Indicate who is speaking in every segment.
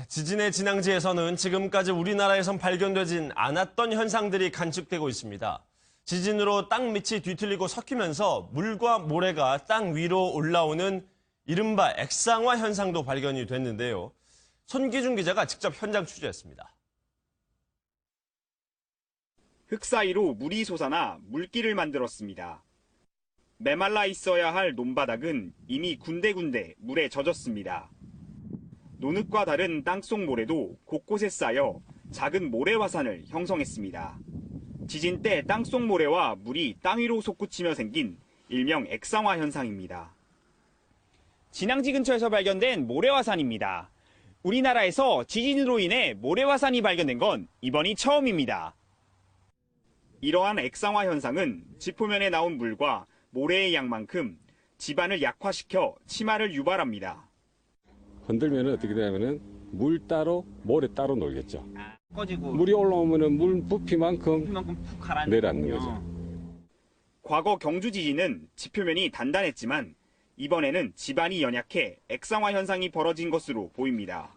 Speaker 1: 지진의 진앙지에서는 지금까지 우리나라에선 발견되진 않았던 현상들이 관측되고 있습니다. 지진으로 땅 밑이 뒤틀리고 섞이면서 물과 모래가 땅 위로 올라오는 이른바 액상화 현상도 발견이 됐는데요. 손기준 기자가 직접 현장 취재했습니다.
Speaker 2: 흙 사이로 물이 솟아나 물길을 만들었습니다. 메말라 있어야 할 논바닥은 이미 군데군데 물에 젖었습니다. 노흙과 다른 땅속 모래도 곳곳에 쌓여 작은 모래 화산을 형성했습니다. 지진 때 땅속 모래와 물이 땅 위로 솟구치며 생긴 일명 액상화 현상입니다. 진앙지 근처에서 발견된 모래 화산입니다. 우리나라에서 지진으로 인해 모래 화산이 발견된 건 이번이 처음입니다. 이러한 액상화 현상은 지표면에 나온 물과 모래의 양만큼 지반을 약화시켜 침하를 유발합니다.
Speaker 3: 흔들면 어떻게 되냐면은 물 따로 모래 따로 놀겠죠. 물이 올라오면은 물 부피만큼 내려앉는 거죠.
Speaker 2: 과거 경주 지진은 지표면이 단단했지만 이번에는 지반이 연약해 액상화 현상이 벌어진 것으로 보입니다.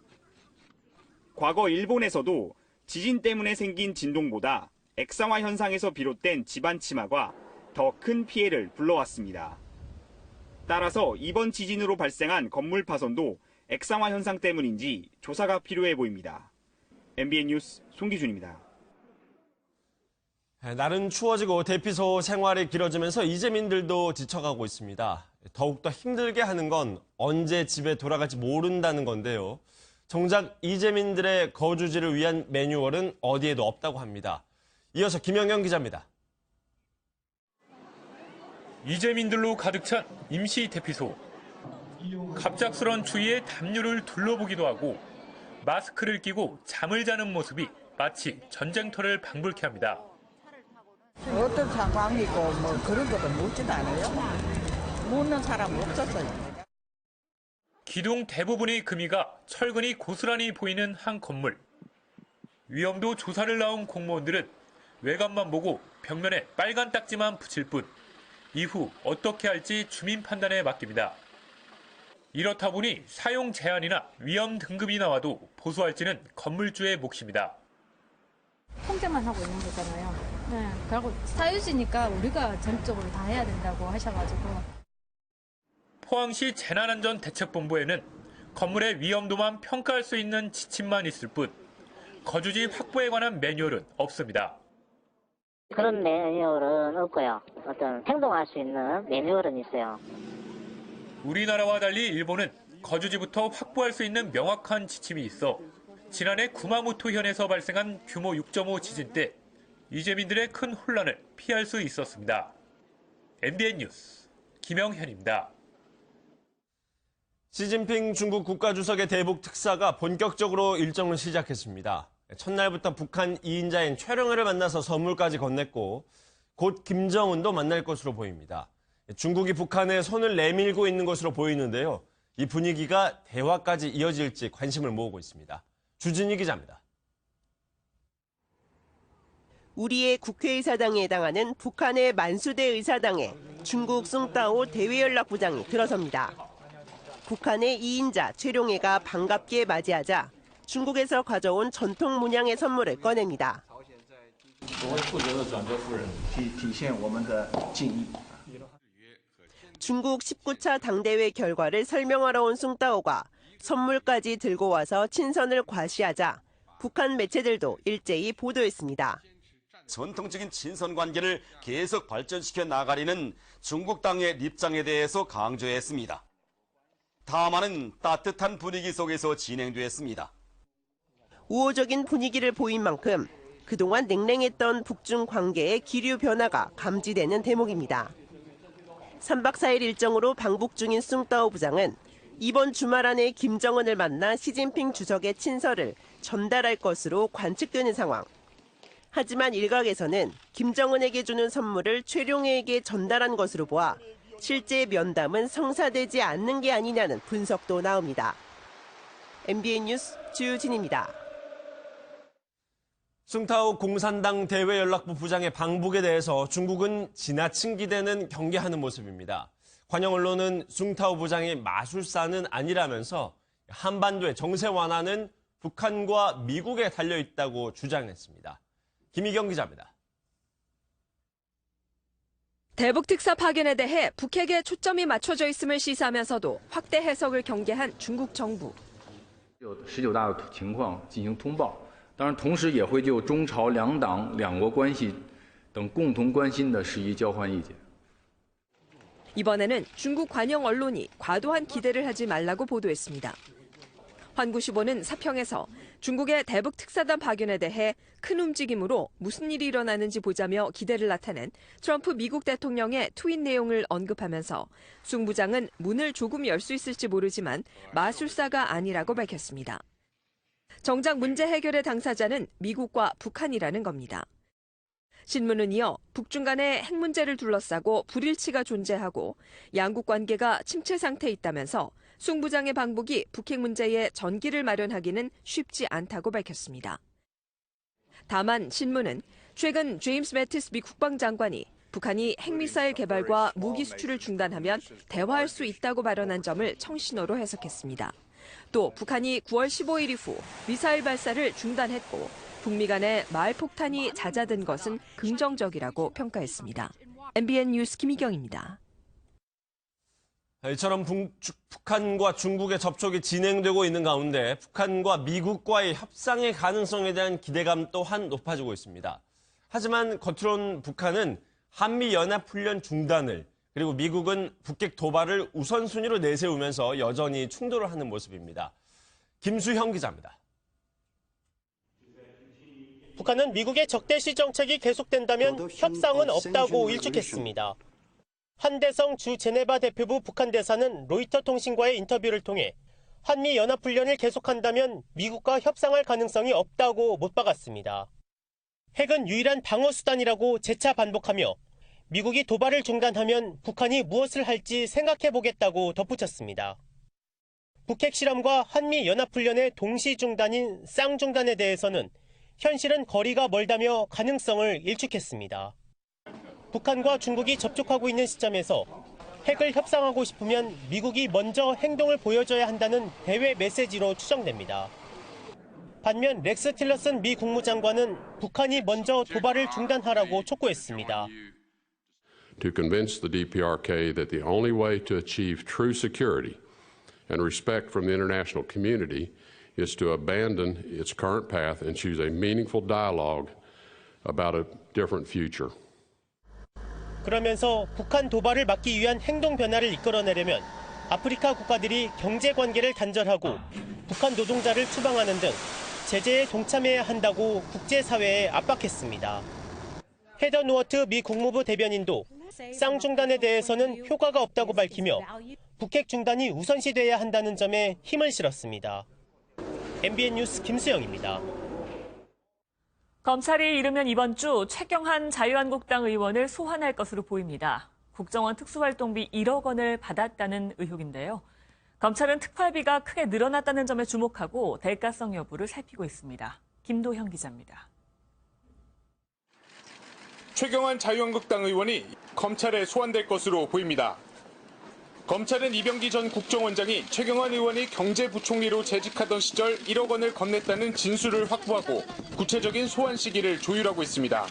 Speaker 2: 과거 일본에서도 지진 때문에 생긴 진동보다 액상화 현상에서 비롯된 지반 침하가 더 큰 피해를 불러왔습니다. 따라서 이번 지진으로 발생한 건물 파손도 액상화 현상 때문인지 조사가 필요해 보입니다. MBN 뉴스 송기준입니다.
Speaker 1: 날은 추워지고 대피소 생활이 길어지면서 이재민들도 지쳐가고 있습니다. 더욱더 힘들게 하는 건 언제 집에 돌아갈지 모른다는 건데요. 정작 이재민들의 거주지를 위한 매뉴얼은 어디에도 없다고 합니다. 이어서 김영경 기자입니다.
Speaker 4: 이재민들로 가득 찬 임시 대피소. 갑작스런 추위에 담요를 둘러보기도 하고 마스크를 끼고 잠을 자는 모습이 마치 전쟁터를 방불케 합니다.
Speaker 5: 어떤 상황이고 뭐 그런 것도 묻지도 않아요. 묻는 사람 없었어요.
Speaker 4: 기둥 대부분의 금이가 철근이 고스란히 보이는 한 건물. 위험도 조사를 나온 공무원들은 외관만 보고 벽면에 빨간 딱지만 붙일 뿐 이후 어떻게 할지 주민 판단에 맡깁니다. 이렇다 보니 사용 제한이나 위험 등급이 나와도 보수할지는 건물주의 몫입니다.
Speaker 6: 통제만 하고 있는 거잖아요. 네, 그리고 사유지니까 우리가 전적으로 다 해야 된다고 하셔가지고.
Speaker 4: 포항시 재난안전대책본부에는 건물의 위험도만 평가할 수 있는 지침만 있을 뿐 거주지 확보에 관한 매뉴얼은 없습니다.
Speaker 7: 그런 매뉴얼은 없고요. 어떤 행동할 수 있는 매뉴얼은 있어요.
Speaker 4: 우리나라와 달리 일본은 거주지부터 확보할 수 있는 명확한 지침이 있어 지난해 구마모토현에서 발생한 규모 6.5 지진 때 이재민들의 큰 혼란을 피할 수 있었습니다. MBN 뉴스 김영현입니다.
Speaker 1: 시진핑 중국 국가주석의 대북 특사가 본격적으로 일정을 시작했습니다. 첫날부터 북한 2인자인 최룡해를 만나서 선물까지 건넸고 곧 김정은도 만날 것으로 보입니다. 중국이 북한에 손을 내밀고 있는 것으로 보이는데요. 이 분위기가 대화까지 이어질지 관심을 모으고 있습니다. 주진희 기자입니다.
Speaker 8: 우리의 국회의사당에 해당하는 북한의 만수대 의사당에 중국 숭따오 대외연락부장이 들어섭니다. 북한의 2인자 최룡해가 반갑게 맞이하자 중국에서 가져온 전통 문양의 선물을 꺼냅니다. 중국 19차 당대회 결과를 설명하러 온 숭따오가 선물까지 들고 와서 친선을 과시하자 북한 매체들도 일제히 보도했습니다.
Speaker 9: 전통적인 친선 관계를 계속 발전시켜 나가려는 중국 당의 입장에 대해서 강조했습니다. 담화는 따뜻한 분위기 속에서 진행됐습니다.
Speaker 8: 우호적인 분위기를 보인 만큼 그동안 냉랭했던 북중 관계의 기류 변화가 감지되는 대목입니다. 3박 4일 일정으로 방북 중인 숭따오 부장은 이번 주말 안에 김정은을 만나 시진핑 주석의 친서를 전달할 것으로 관측되는 상황. 하지만 일각에서는 김정은에게 주는 선물을 최룡해에게 전달한 것으로 보아 실제 면담은 성사되지 않는 게 아니냐는 분석도 나옵니다. MBN 뉴스 주진입니다.
Speaker 1: 숭타오 공산당 대외연락부 부장의 방북에 대해서 중국은 지나친 기대는 경계하는 모습입니다. 관영 언론은 숭타오 부장이 마술사는 아니라면서 한반도의 정세 완화는 북한과 미국에 달려있다고 주장했습니다. 김희경 기자입니다.
Speaker 10: 대북 특사 파견에 대해 북핵에 초점이 맞춰져 있음을 시사하면서도 확대 해석을 경계한 중국 정부.
Speaker 11: 19大的情况进行通报，当然同时也会就中朝两党两国关系等共同关心的事宜交换意见。
Speaker 10: 이번에는 중국 관영 언론이 과도한 기대를 하지 말라고 보도했습니다. 환구시보는 사평에서 중국의 대북 특사단 파견에 대해 큰 움직임으로 무슨 일이 일어나는지 보자며 기대를 나타낸 트럼프 미국 대통령의 트윗 내용을 언급하면서 숭 부장은 문을 조금 열 수 있을지 모르지만 마술사가 아니라고 밝혔습니다. 정작 문제 해결의 당사자는 미국과 북한이라는 겁니다. 신문은 이어 북중 간의 핵 문제를 둘러싸고 불일치가 존재하고 양국 관계가 침체 상태에 있다면서 숭 부장의 방북이 북핵 문제에 전기를 마련하기는 쉽지 않다고 밝혔습니다. 다만 신문은 최근 제임스 매티스 미 국방장관이 북한이 핵미사일 개발과 무기 수출을 중단하면 대화할 수 있다고 발언한 점을 청신호로 해석했습니다. 또 북한이 9월 15일 이후 미사일 발사를 중단했고 북미 간의 말폭탄이 잦아든 것은 긍정적이라고 평가했습니다. MBN 뉴스 김희경입니다.
Speaker 1: 이처럼 북한과 중국의 접촉이 진행되고 있는 가운데 북한과 미국과의 협상의 가능성에 대한 기대감 또한 높아지고 있습니다. 하지만 겉으론 북한은 한미연합훈련 중단을 그리고 미국은 북핵 도발을 우선순위로 내세우면서 여전히 충돌을 하는 모습입니다. 김수형 기자입니다.
Speaker 12: 북한은 미국의 적대시 정책이 계속된다면 협상은 없다고 일축했습니다. 한대성 주 제네바 대표부 북한 대사는 로이터 통신과의 인터뷰를 통해 한미 연합훈련을 계속한다면 미국과 협상할 가능성이 없다고 못 박았습니다. 핵은 유일한 방어 수단이라고 재차 반복하며 미국이 도발을 중단하면 북한이 무엇을 할지 생각해보겠다고 덧붙였습니다. 북핵 실험과 한미 연합훈련의 동시 중단인 쌍중단에 대해서는 현실은 거리가 멀다며 가능성을 일축했습니다. 북한과 중국이 접촉하고 있는 시점에서 핵을 협상하고 싶으면 미국이 먼저 행동을 보여줘야 한다는 대외 메시지로 추정됩니다. 반면 렉스 틸러슨 미 국무장관은 북한이 먼저 도발을 중단하라고 촉구했습니다.
Speaker 13: To convince the DPRK that the only way to achieve true security and respect from the international community is to abandon its current path and choose a meaningful dialogue about a different future.
Speaker 12: 그러면서 북한 도발을 막기 위한 행동 변화를 이끌어내려면 아프리카 국가들이 경제 관계를 단절하고 북한 노동자를 추방하는 등 제재에 동참해야 한다고 국제사회에 압박했습니다. 헤더 누어트 미 국무부 대변인도 쌍중단에 대해서는 효과가 없다고 밝히며 북핵 중단이 우선시돼야 한다는 점에 힘을 실었습니다. MBN 뉴스 김수영입니다.
Speaker 14: 검찰이 이르면 이번 주 최경환 자유한국당 의원을 소환할 것으로 보입니다. 국정원 특수활동비 1억 원을 받았다는 의혹인데요. 검찰은 특활비가 크게 늘어났다는 점에 주목하고 대가성 여부를 살피고 있습니다. 김도현 기자입니다.
Speaker 15: 최경환 자유한국당 의원이 검찰에 소환될 것으로 보입니다. 검찰은 이병기 전 국정원장이 최경환 의원이 경제부총리로 재직하던 시절 1억 원을 건넸다는 진술을 확보하고 구체적인 소환 시기를 조율하고 있습니다.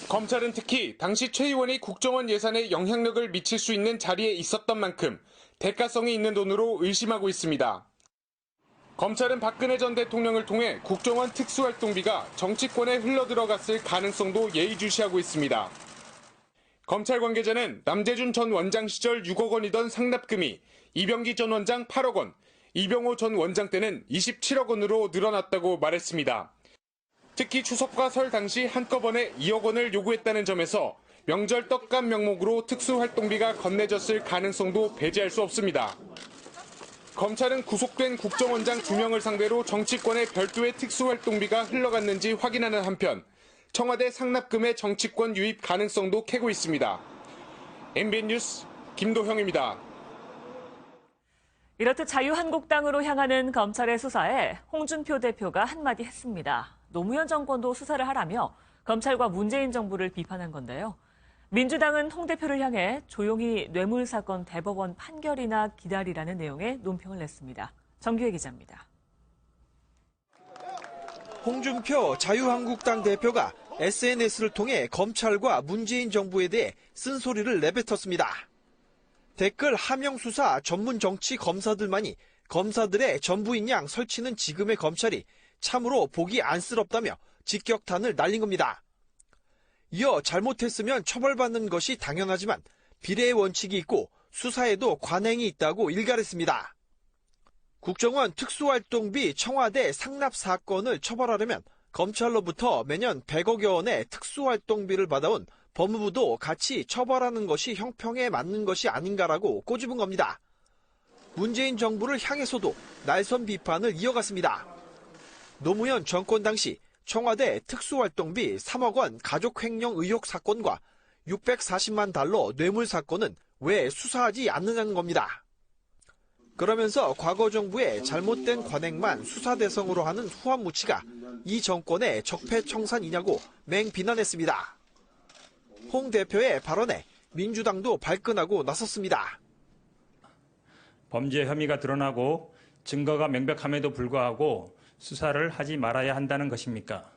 Speaker 15: 검찰은 특히 당시 최 의원이 국정원 예산에 영향력을 미칠 수 있는 자리에 있었던 만큼 대가성이 있는 돈으로 의심하고 있습니다. 검찰은 박근혜 전 대통령을 통해 국정원 특수활동비가 정치권에 흘러들어갔을 가능성도 예의주시하고 있습니다. 검찰 관계자는 남재준 전 원장 시절 6억 원이던 상납금이 이병기 전 원장 8억 원, 이병호 전 원장 때는 27억 원으로 늘어났다고 말했습니다. 특히 추석과 설 당시 한꺼번에 2억 원을 요구했다는 점에서 명절 떡값 명목으로 특수활동비가 건네졌을 가능성도 배제할 수 없습니다. 검찰은 구속된 국정원장 2명을 상대로 정치권에 별도의 특수활동비가 흘러갔는지 확인하는 한편 청와대 상납금의 정치권 유입 가능성도 캐고 있습니다. MBN 뉴스 김도형입니다.
Speaker 14: 이렇듯 자유한국당으로 향하는 검찰의 수사에 홍준표 대표가 한마디 했습니다. 노무현 정권도 수사를 하라며 검찰과 문재인 정부를 비판한 건데요. 민주당은 홍 대표를 향해 조용히 뇌물 사건 대법원 판결이나 기다리라는 내용의 논평을 냈습니다. 정규혜 기자입니다.
Speaker 16: 홍준표 자유한국당 대표가 SNS를 통해 검찰과 문재인 정부에 대해 쓴소리를 내뱉었습니다. 댓글 하명 수사 전문 정치 검사들만이 검사들의 전부인 양 설치는 지금의 검찰이 참으로 보기 안쓰럽다며 직격탄을 날린 겁니다. 이어 잘못했으면 처벌받는 것이 당연하지만 비례의 원칙이 있고 수사에도 관행이 있다고 일갈했습니다. 국정원 특수활동비 청와대 상납 사건을 처벌하려면 검찰로부터 매년 100억여 원의 특수활동비를 받아온 법무부도 같이 처벌하는 것이 형평에 맞는 것이 아닌가라고 꼬집은 겁니다. 문재인 정부를 향해서도 날선 비판을 이어갔습니다. 노무현 정권 당시 청와대 특수활동비 3억 원 가족횡령 의혹 사건과 640만 달러 뇌물 사건은 왜 수사하지 않느냐는 겁니다. 그러면서 과거 정부의 잘못된 관행만 수사 대상으로 하는 후한무치가 이 정권의 적폐청산이냐고 맹비난했습니다. 홍 대표의 발언에 민주당도 발끈하고 나섰습니다.
Speaker 17: 범죄 혐의가 드러나고 증거가 명백함에도 불구하고 수사를 하지 말아야 한다는 것입니까?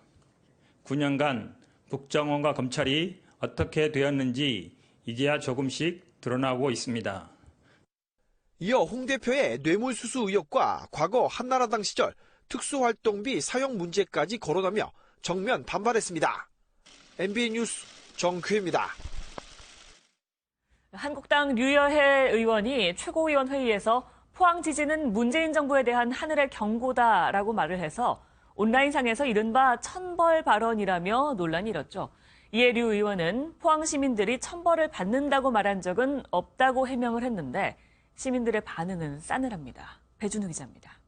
Speaker 17: 9년간 국정원과 검찰이 어떻게 되었는지 이제야 조금씩 드러나고 있습니다.
Speaker 16: 이어 홍 대표의 뇌물수수 의혹과 과거 한나라당 시절 특수활동비 사용 문제까지 거론하며 정면 반발했습니다. MBN 뉴스 정규입니다.
Speaker 14: 한국당 류여해 의원이 최고위원회의에서 포항 지진은 문재인 정부에 대한 하늘의 경고다라고 말을 해서 온라인상에서 이른바 천벌 발언이라며 논란이 일었죠. 이에 류 의원은 포항 시민들이 천벌을 받는다고 말한 적은 없다고 해명을 했는데 시민들의 반응은 싸늘합니다. 배준우 기자입니다.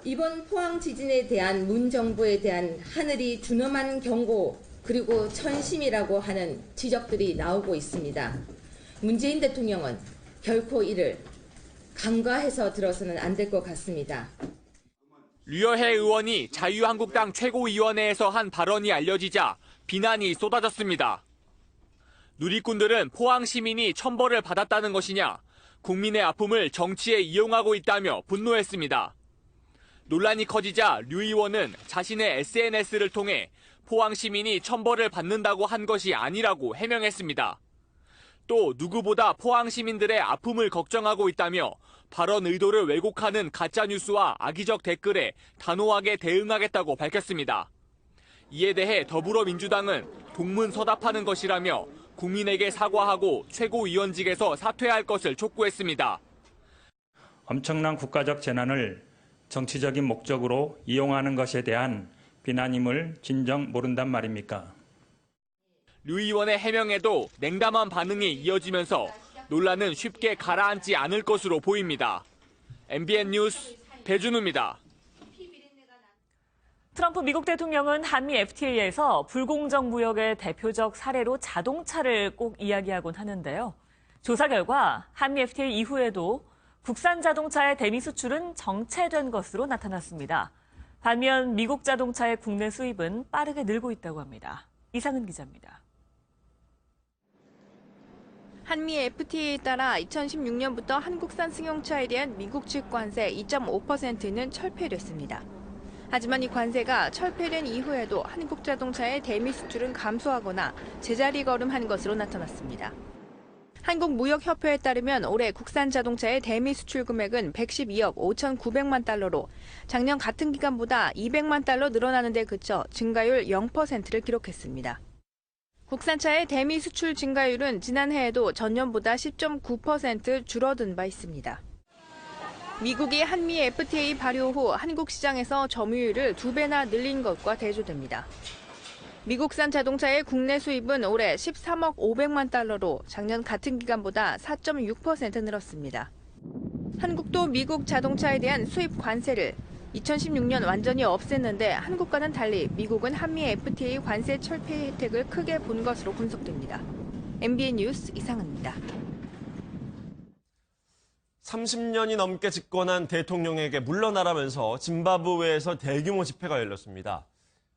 Speaker 18: 이번 포항 지진에 대한 문 정부에 대한 하늘이 준엄한 경고 그리고 천심이라고 하는 지적들이 나오고 있습니다. 문재인 대통령은 결코 이를 간과해서 들어서는 안 될 것 같습니다.
Speaker 19: 류여해 의원이 자유한국당 최고위원회에서 한 발언이 알려지자 비난이 쏟아졌습니다. 누리꾼들은 포항 시민이 천벌을 받았다는 것이냐, 국민의 아픔을 정치에 이용하고 있다며 분노했습니다. 논란이 커지자 류 의원은 자신의 SNS를 통해 포항 시민이 천벌을 받는다고 한 것이 아니라고 해명했습니다. 또 누구보다 포항 시민들의 아픔을 걱정하고 있다며 발언 의도를 왜곡하는 가짜뉴스와 악의적 댓글에 단호하게 대응하겠다고 밝혔습니다. 이에 대해 더불어민주당은 동문서답하는 것이라며 국민에게 사과하고 최고위원직에서 사퇴할 것을 촉구했습니다.
Speaker 17: 엄청난 국가적 재난을 정치적인 목적으로 이용하는 것에 대한 비난임을 진정 모른단 말입니까?
Speaker 19: 류 의원의 해명에도 냉담한 반응이 이어지면서 논란은 쉽게 가라앉지 않을 것으로 보입니다. MBN 뉴스 배준우입니다.
Speaker 14: 트럼프 미국 대통령은 한미 FTA에서 불공정 무역의 대표적 사례로 자동차를 꼭 이야기하곤 하는데요. 조사 결과 한미 FTA 이후에도 국산 자동차의 대미 수출은 정체된 것으로 나타났습니다. 반면 미국 자동차의 국내 수입은 빠르게 늘고 있다고 합니다. 이상은 기자입니다.
Speaker 20: 한미 FTA에 따라 2016년부터 한국산 승용차에 대한 미국 측 관세 2.5%는 철폐됐습니다. 하지만 이 관세가 철폐된 이후에도 한국 자동차의 대미 수출은 감소하거나 제자리 걸음한 것으로 나타났습니다. 한국무역협회에 따르면 올해 국산 자동차의 대미 수출 금액은 112억 5,900만 달러로 작년 같은 기간보다 200만 달러 늘어나는 데 그쳐 증가율 0%를 기록했습니다. 국산차의 대미 수출 증가율은 지난해에도 전년보다 10.9% 줄어든 바 있습니다. 미국이 한미 FTA 발효 후 한국 시장에서 점유율을 2배나 늘린 것과 대조됩니다. 미국산 자동차의 국내 수입은 올해 13억 500만 달러로 작년 같은 기간보다 4.6% 늘었습니다. 한국도 미국 자동차에 대한 수입 관세를 2016년 완전히 없앴는데 한국과는 달리 미국은 한미 FTA 관세 철폐 혜택을 크게 본 것으로 분석됩니다. MBN 뉴스 이상은입니다.
Speaker 1: 30년이 넘게 집권한 대통령에게 물러나라면서 짐바브웨에서 대규모 집회가 열렸습니다.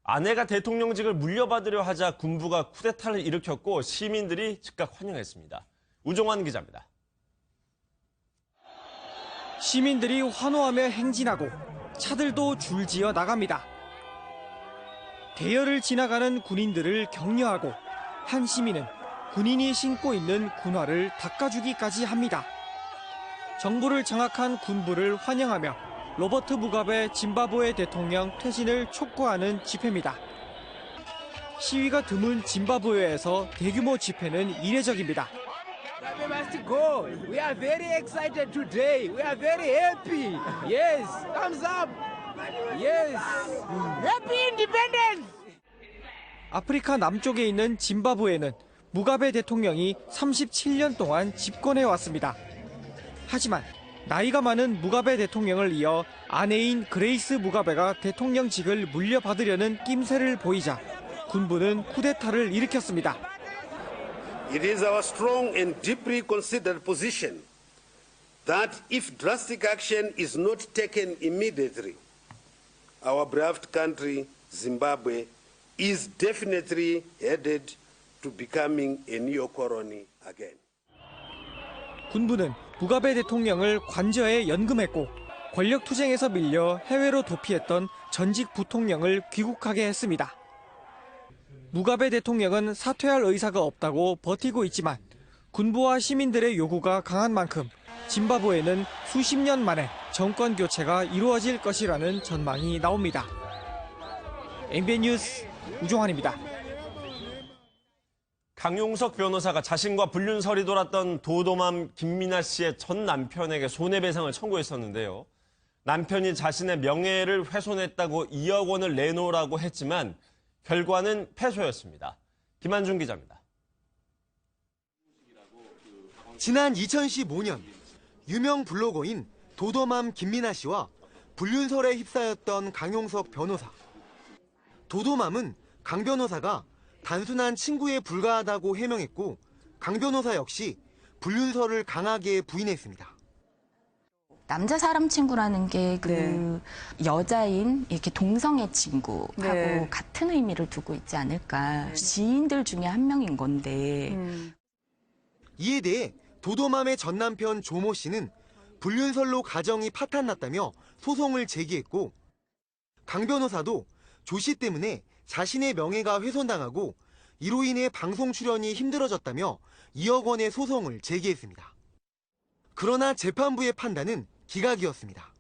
Speaker 1: 아내가 대통령직을 물려받으려 하자 군부가 쿠데타를 일으켰고 시민들이 즉각 환영했습니다. 우종환 기자입니다.
Speaker 21: 시민들이 환호하며 행진하고
Speaker 16: 차들도 줄지어 나갑니다. 대열을 지나가는 군인들을 격려하고 한 시민은 군인이 신고 있는 군화를 닦아주기까지 합니다. 정부를 장악한 군부를 환영하며 로버트 무가베 짐바브웨 대통령 퇴진을 촉구하는 집회입니다. 시위가 드문 짐바브웨에서 대규모 집회는 이례적입니다.
Speaker 21: We must go. We are very excited today. We are very happy. Yes, thumbs up. Yes. Happy independence.
Speaker 16: 아프리카 남쪽에 있는 짐바브웨는 무가베 대통령이 37년 동안 집권해 왔습니다. 하지만 나이가 많은 무가베 대통령을 이어 아내인 그레이스 무가베가 대통령직을 물려받으려는 낌새를 보이자 군부는 쿠데타를 일으켰습니다.
Speaker 22: It is our strong and deeply considered position that if drastic action is not taken immediately, our beloved country, Zimbabwe, is definitely headed to becoming a neo-colony again.
Speaker 16: 군부는 무가베 대통령을 관저에 연금했고 권력 투쟁에서 밀려 해외로 도피했던 전직 부통령을 귀국하게 했습니다. 무가베 대통령은 사퇴할 의사가 없다고 버티고 있지만 군부와 시민들의 요구가 강한 만큼 짐바브웨는 수십 년 만에 정권 교체가 이루어질 것이라는 전망이 나옵니다. MBN 뉴스 우종환입니다.
Speaker 1: 강용석 변호사가 자신과 불륜설이 돌았던 도도맘 김민아 씨의 전 남편에게 손해배상을 청구했었는데요. 남편이 자신의 명예를 훼손했다고 2억 원을 내놓으라고 했지만 결과는 패소였습니다. 김한중 기자입니다.
Speaker 23: 지난 2015년 유명 블로거인 도도맘 김민아 씨와 불륜설에 휩싸였던 강용석 변호사. 도도맘은 강 변호사가 단순한 친구에 불과하다고 해명했고 강 변호사 역시 불륜설을 강하게 부인했습니다.
Speaker 24: 남자 사람 친구라는 게 여자인 이렇게 동성애 친구하고 같은 의미를 두고 있지 않을까. 지인들 중에 한 명인 건데.
Speaker 23: 이에 대해 도도맘의 전 남편 조모 씨는 불륜설로 가정이 파탄났다며 소송을 제기했고 강 변호사도 조 씨 때문에 자신의 명예가 훼손당하고 이로 인해 방송 출연이 힘들어졌다며 2억 원의 소송을 제기했습니다. 그러나 재판부의 판단은 기각이었습니다.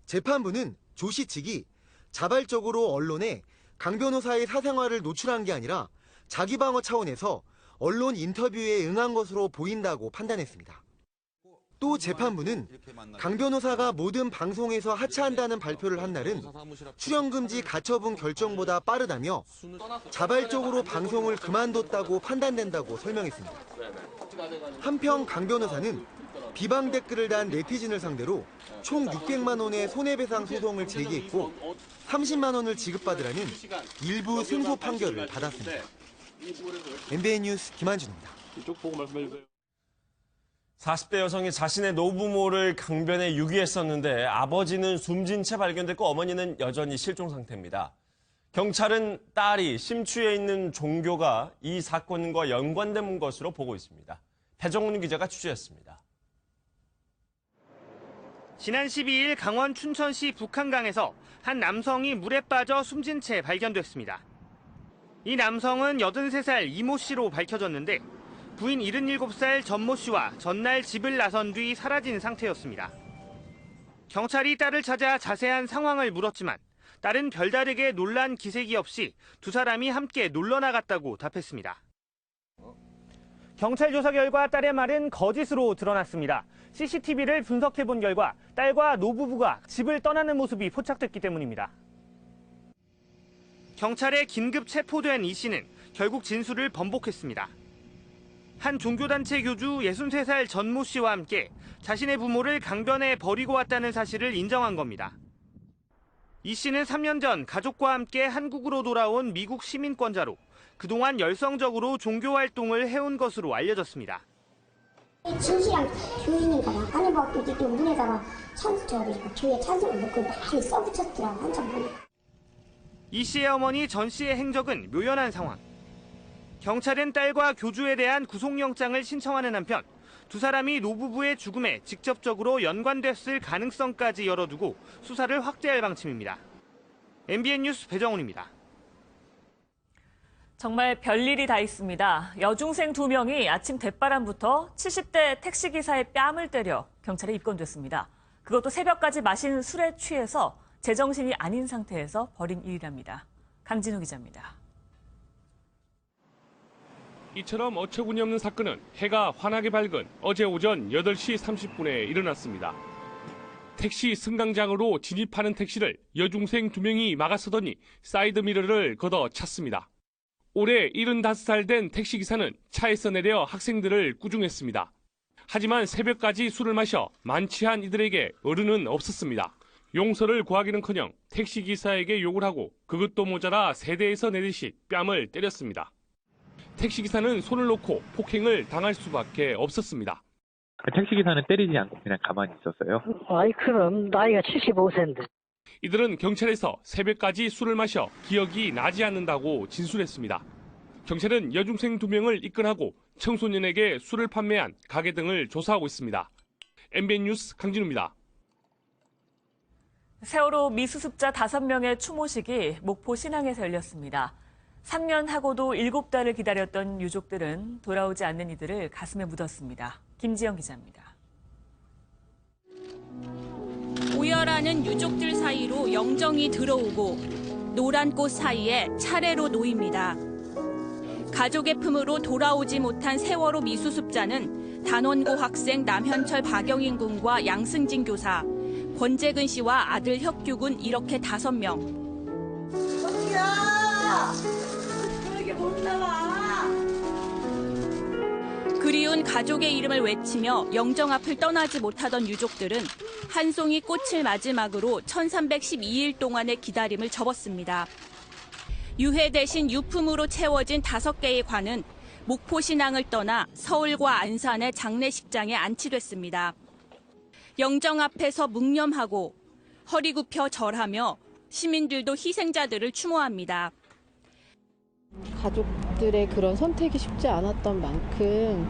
Speaker 23: 재판부는 조 씨 측이 자발적으로 언론에 강 변호사의 사생활을 노출한 게 아니라 자기 방어 차원에서 언론 인터뷰에 응한 것으로 보인다고 판단했습니다. 또 재판부는 강 변호사가 모든 방송에서 하차한다는 발표를 한 날은 출연금지 가처분 결정보다 빠르다며 자발적으로 방송을 그만뒀다고 판단된다고 설명했습니다. 한편 강 변호사는 비방 댓글을 단 네티즌을 상대로 총 600만 원의 손해배상 소송을 제기했고 30만 원을 지급받으라는 일부 승소 판결을 받았습니다. MBN 뉴스 김한준입니다.
Speaker 1: 이쪽 보고 말씀해 주세요. 40대 여성이 자신의 노부모를 강변에 유기했었는데 아버지는 숨진 채 발견됐고 어머니는 여전히 실종 상태입니다. 경찰은 딸이 심취해 있는 종교가 이 사건과 연관된 것으로 보고 있습니다. 배정훈 기자가 취재했습니다.
Speaker 2: 지난 12일 강원 춘천시 북한강에서 한 남성이 물에 빠져 숨진 채 발견됐습니다. 이 남성은 83살 이모 씨로 밝혀졌는데 부인 77살 전모 씨와 전날 집을 나선 뒤 사라진 상태였습니다. 경찰이 딸을 찾아 자세한 상황을 물었지만 딸은 별다르게 놀란 기색이 없이 두 사람이 함께 놀러 나갔다고 답했습니다. 경찰 조사 결과 딸의 말은 거짓으로 드러났습니다. CCTV를 분석해본 결과 딸과 노부부가 집을 떠나는 모습이 포착됐기 때문입니다. 경찰에 긴급 체포된 이 씨는 결국 진술을 번복했습니다. 한 종교단체 교주 63살 전모 씨와 함께 자신의 부모를 강변에 버리고 왔다는 사실을 인정한 겁니다. 이 씨는 3년 전 가족과 함께 한국으로 돌아온 미국 시민권자로 그동안 열성적으로 종교활동을 해온 것으로 알려졌습니다.
Speaker 25: 진실한 교인인가 봐. 하늘밖에 이렇게 문에다가 교회 찬송을 넣고 많이 써붙였더라고 한참 보니까.
Speaker 2: 이 씨의 어머니 전 씨의 행적은 묘연한 상황. 경찰은 딸과 교주에 대한 구속영장을 신청하는 한편
Speaker 3: 두 사람이 노부부의 죽음에 직접적으로 연관됐을 가능성까지 열어두고 수사를 확대할 방침입니다. MBN 뉴스 배정훈입니다.
Speaker 14: 정말 별일이 다 있습니다. 여중생 2명이 아침 대바람부터 70대 택시기사의 뺨을 때려 경찰에 입건됐습니다. 그것도 새벽까지 마신 술에 취해서 제정신이 아닌 상태에서 벌인 일이랍니다. 강진우 기자입니다.
Speaker 4: 이처럼 어처구니 없는 사건은 해가 환하게 밝은 어제 오전 8시 30분에 일어났습니다. 택시 승강장으로 진입하는 택시를 여중생 2명이 막아서더니 사이드미러를 걷어 찼습니다. 올해 75살 된 택시기사는 차에서 내려 학생들을 꾸중했습니다. 하지만 새벽까지 술을 마셔 만취한 이들에게 어른은 없었습니다. 용서를 구하기는커녕 택시기사에게 욕을 하고 그것도 모자라 세대에서 내리듯 뺨을 때렸습니다. 택시기사는 손을 놓고 폭행을 당할 수밖에 없었습니다.
Speaker 5: 택시기사는 때리지 않고 그냥 가만히 있었어요?
Speaker 6: 아이 그럼 나이가 75세인데.
Speaker 4: 이들은 경찰에서 새벽까지 술을 마셔 기억이 나지 않는다고 진술했습니다. 경찰은 여중생 2명을 입건하고 청소년에게 술을 판매한 가게 등을 조사하고 있습니다. MBN 뉴스 강진우입니다.
Speaker 14: 세월호 미수습자 5명의 추모식이 목포 신항에서 열렸습니다. 3년 하고도 7달을 기다렸던 유족들은 돌아오지 않는 이들을 가슴에 묻었습니다. 김지영 기자입니다.
Speaker 7: 오열하는 유족들 사이로 영정이 들어오고 노란 꽃 사이에 차례로 놓입니다. 가족의 품으로 돌아오지 못한 세월호 미수습자는 단원고 학생 남현철 박영인 군과 양승진 교사, 권재근 씨와 아들 혁규 군 이렇게 5명.
Speaker 6: 그렇게 못 나와.
Speaker 7: 그리운 가족의 이름을 외치며 영정 앞을 떠나지 못하던 유족들은 한 송이 꽃을 마지막으로 1312일 동안의 기다림을 접었습니다. 유해 대신 유품으로 채워진 5개의 관은 목포 신항을 떠나 서울과 안산의 장례식장에 안치됐습니다. 영정 앞에서 묵념하고 허리 굽혀 절하며 시민들도 희생자들을 추모합니다.
Speaker 26: 가족들의 그런 선택이 쉽지 않았던 만큼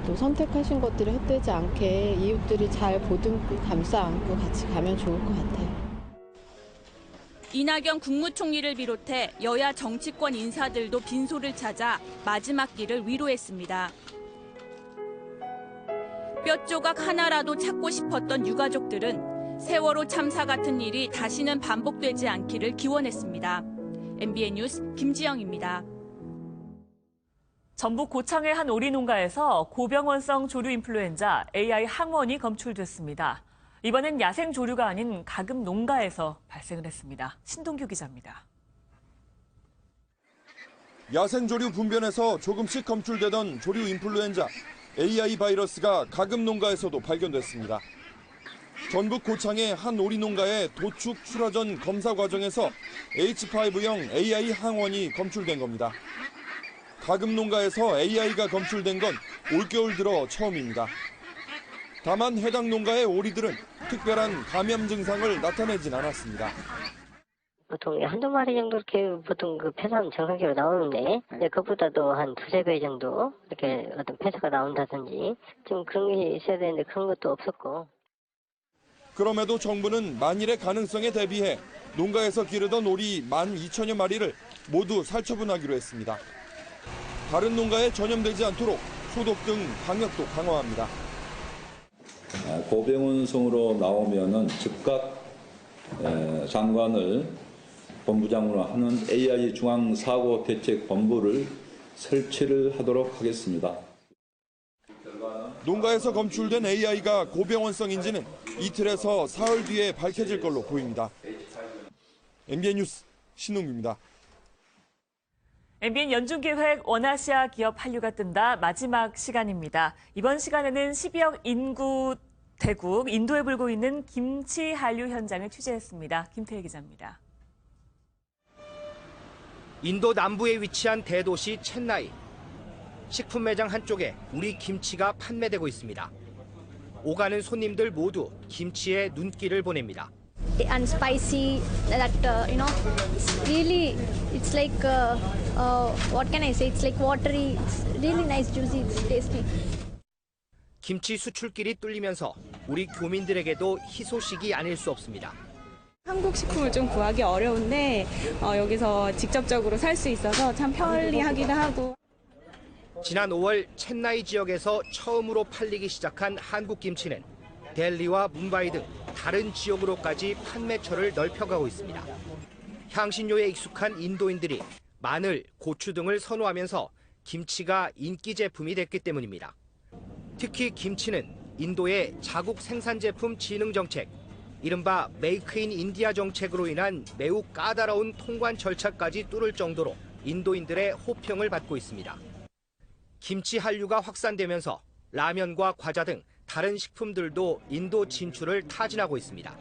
Speaker 26: 또 선택하신 것들이 헛되지 않게 이웃들이 잘 보듬고 감싸 안고 같이 가면 좋을 것 같아요.
Speaker 7: 이낙연 국무총리를 비롯해 여야 정치권 인사들도 빈소를 찾아 마지막 길을 위로했습니다. 뼈조각 하나라도 찾고 싶었던 유가족들은 세월호 참사 같은 일이 다시는 반복되지 않기를 기원했습니다. MBN 뉴스 김지영입니다.
Speaker 14: 전북 고창의 한 오리 농가에서 고병원성 조류 인플루엔자 AI 항원이 검출됐습니다. 이번엔 야생 조류가 아닌 가금 농가에서 발생을 했습니다. 신동규 기자입니다.
Speaker 27: 야생 조류 분변에서 조금씩 검출되던 조류 인플루엔자 AI 바이러스가 가금 농가에서도 발견됐습니다. 전북 고창의 한 오리 농가의 도축 출하 전 검사 과정에서 H5형 AI 항원이 검출된 겁니다. 가금 농가에서 AI가 검출된 건 올겨울 들어 처음입니다. 다만 해당 농가의 오리들은 특별한 감염 증상을 나타내진 않았습니다.
Speaker 25: 보통 한두 마리 정도 이렇게 보통 그 폐사는 정상적으로 나오는데 그것보다도 한 2-3배 정도 이렇게 어떤 폐사가 나온다든지 좀 그런 게 있어야 되는데 그런 것도 없었고.
Speaker 27: 그럼에도 정부는 만일의 가능성에 대비해 농가에서 기르던 오리 12,000여 마리를 모두 살처분하기로 했습니다. 다른 농가에 전염되지 않도록 소독 등 방역도 강화합니다.
Speaker 28: 고병원성으로 나오면은 즉각 장관을 본부장으로 하는 AI 중앙사고대책본부를 설치를 하도록 하겠습니다.
Speaker 27: 농가에서 검출된 AI가 고병원성인지는 이틀에서 사흘 뒤에 밝혀질 걸로 보입니다. MBN 뉴스 신웅규입니다.
Speaker 14: MBN 연중기획 원아시아 기업 한류가 뜬다 마지막 시간입니다. 이번 시간에는 12억 인구 대국 인도에 불고 있는 김치 한류 현장을 취재했습니다. 김태희 기자입니다.
Speaker 29: 인도 남부에 위치한 대도시 첸나이. 식품 매장 한쪽에 우리 김치가 판매되고 있습니다. 오가는 손님들 모두 김치에 눈길을 보냅니다.
Speaker 30: And spicy, that really, it's like what can I say? It's like watery. It's really nice, juicy, it's tasty.
Speaker 29: 김치 수출길이 뚫리면서 우리 교민들에게도 희소식이 아닐 수 없습니다.
Speaker 8: 한국 식품을 좀 구하기 어려운데 여기서 직접적으로 살 수 있어서 참 편리하기도 하고.
Speaker 29: 지난 5월 첸나이 지역에서 처음으로 팔리기 시작한 한국 김치는 델리와 뭄바이 등 다른 지역으로까지 판매처를 넓혀가고 있습니다. 향신료에 익숙한 인도인들이 마늘, 고추 등을 선호하면서 김치가 인기 제품이 됐기 때문입니다. 특히 김치는 인도의 자국 생산 제품 진흥 정책, 이른바 메이크 인 인디아 정책으로 인한 매우 까다로운 통관 절차까지 뚫을 정도로 인도인들의 호평을 받고 있습니다. 김치 한류가 확산되면서 라면과 과자 등 다른 식품들도 인도 진출을 타진하고 있습니다.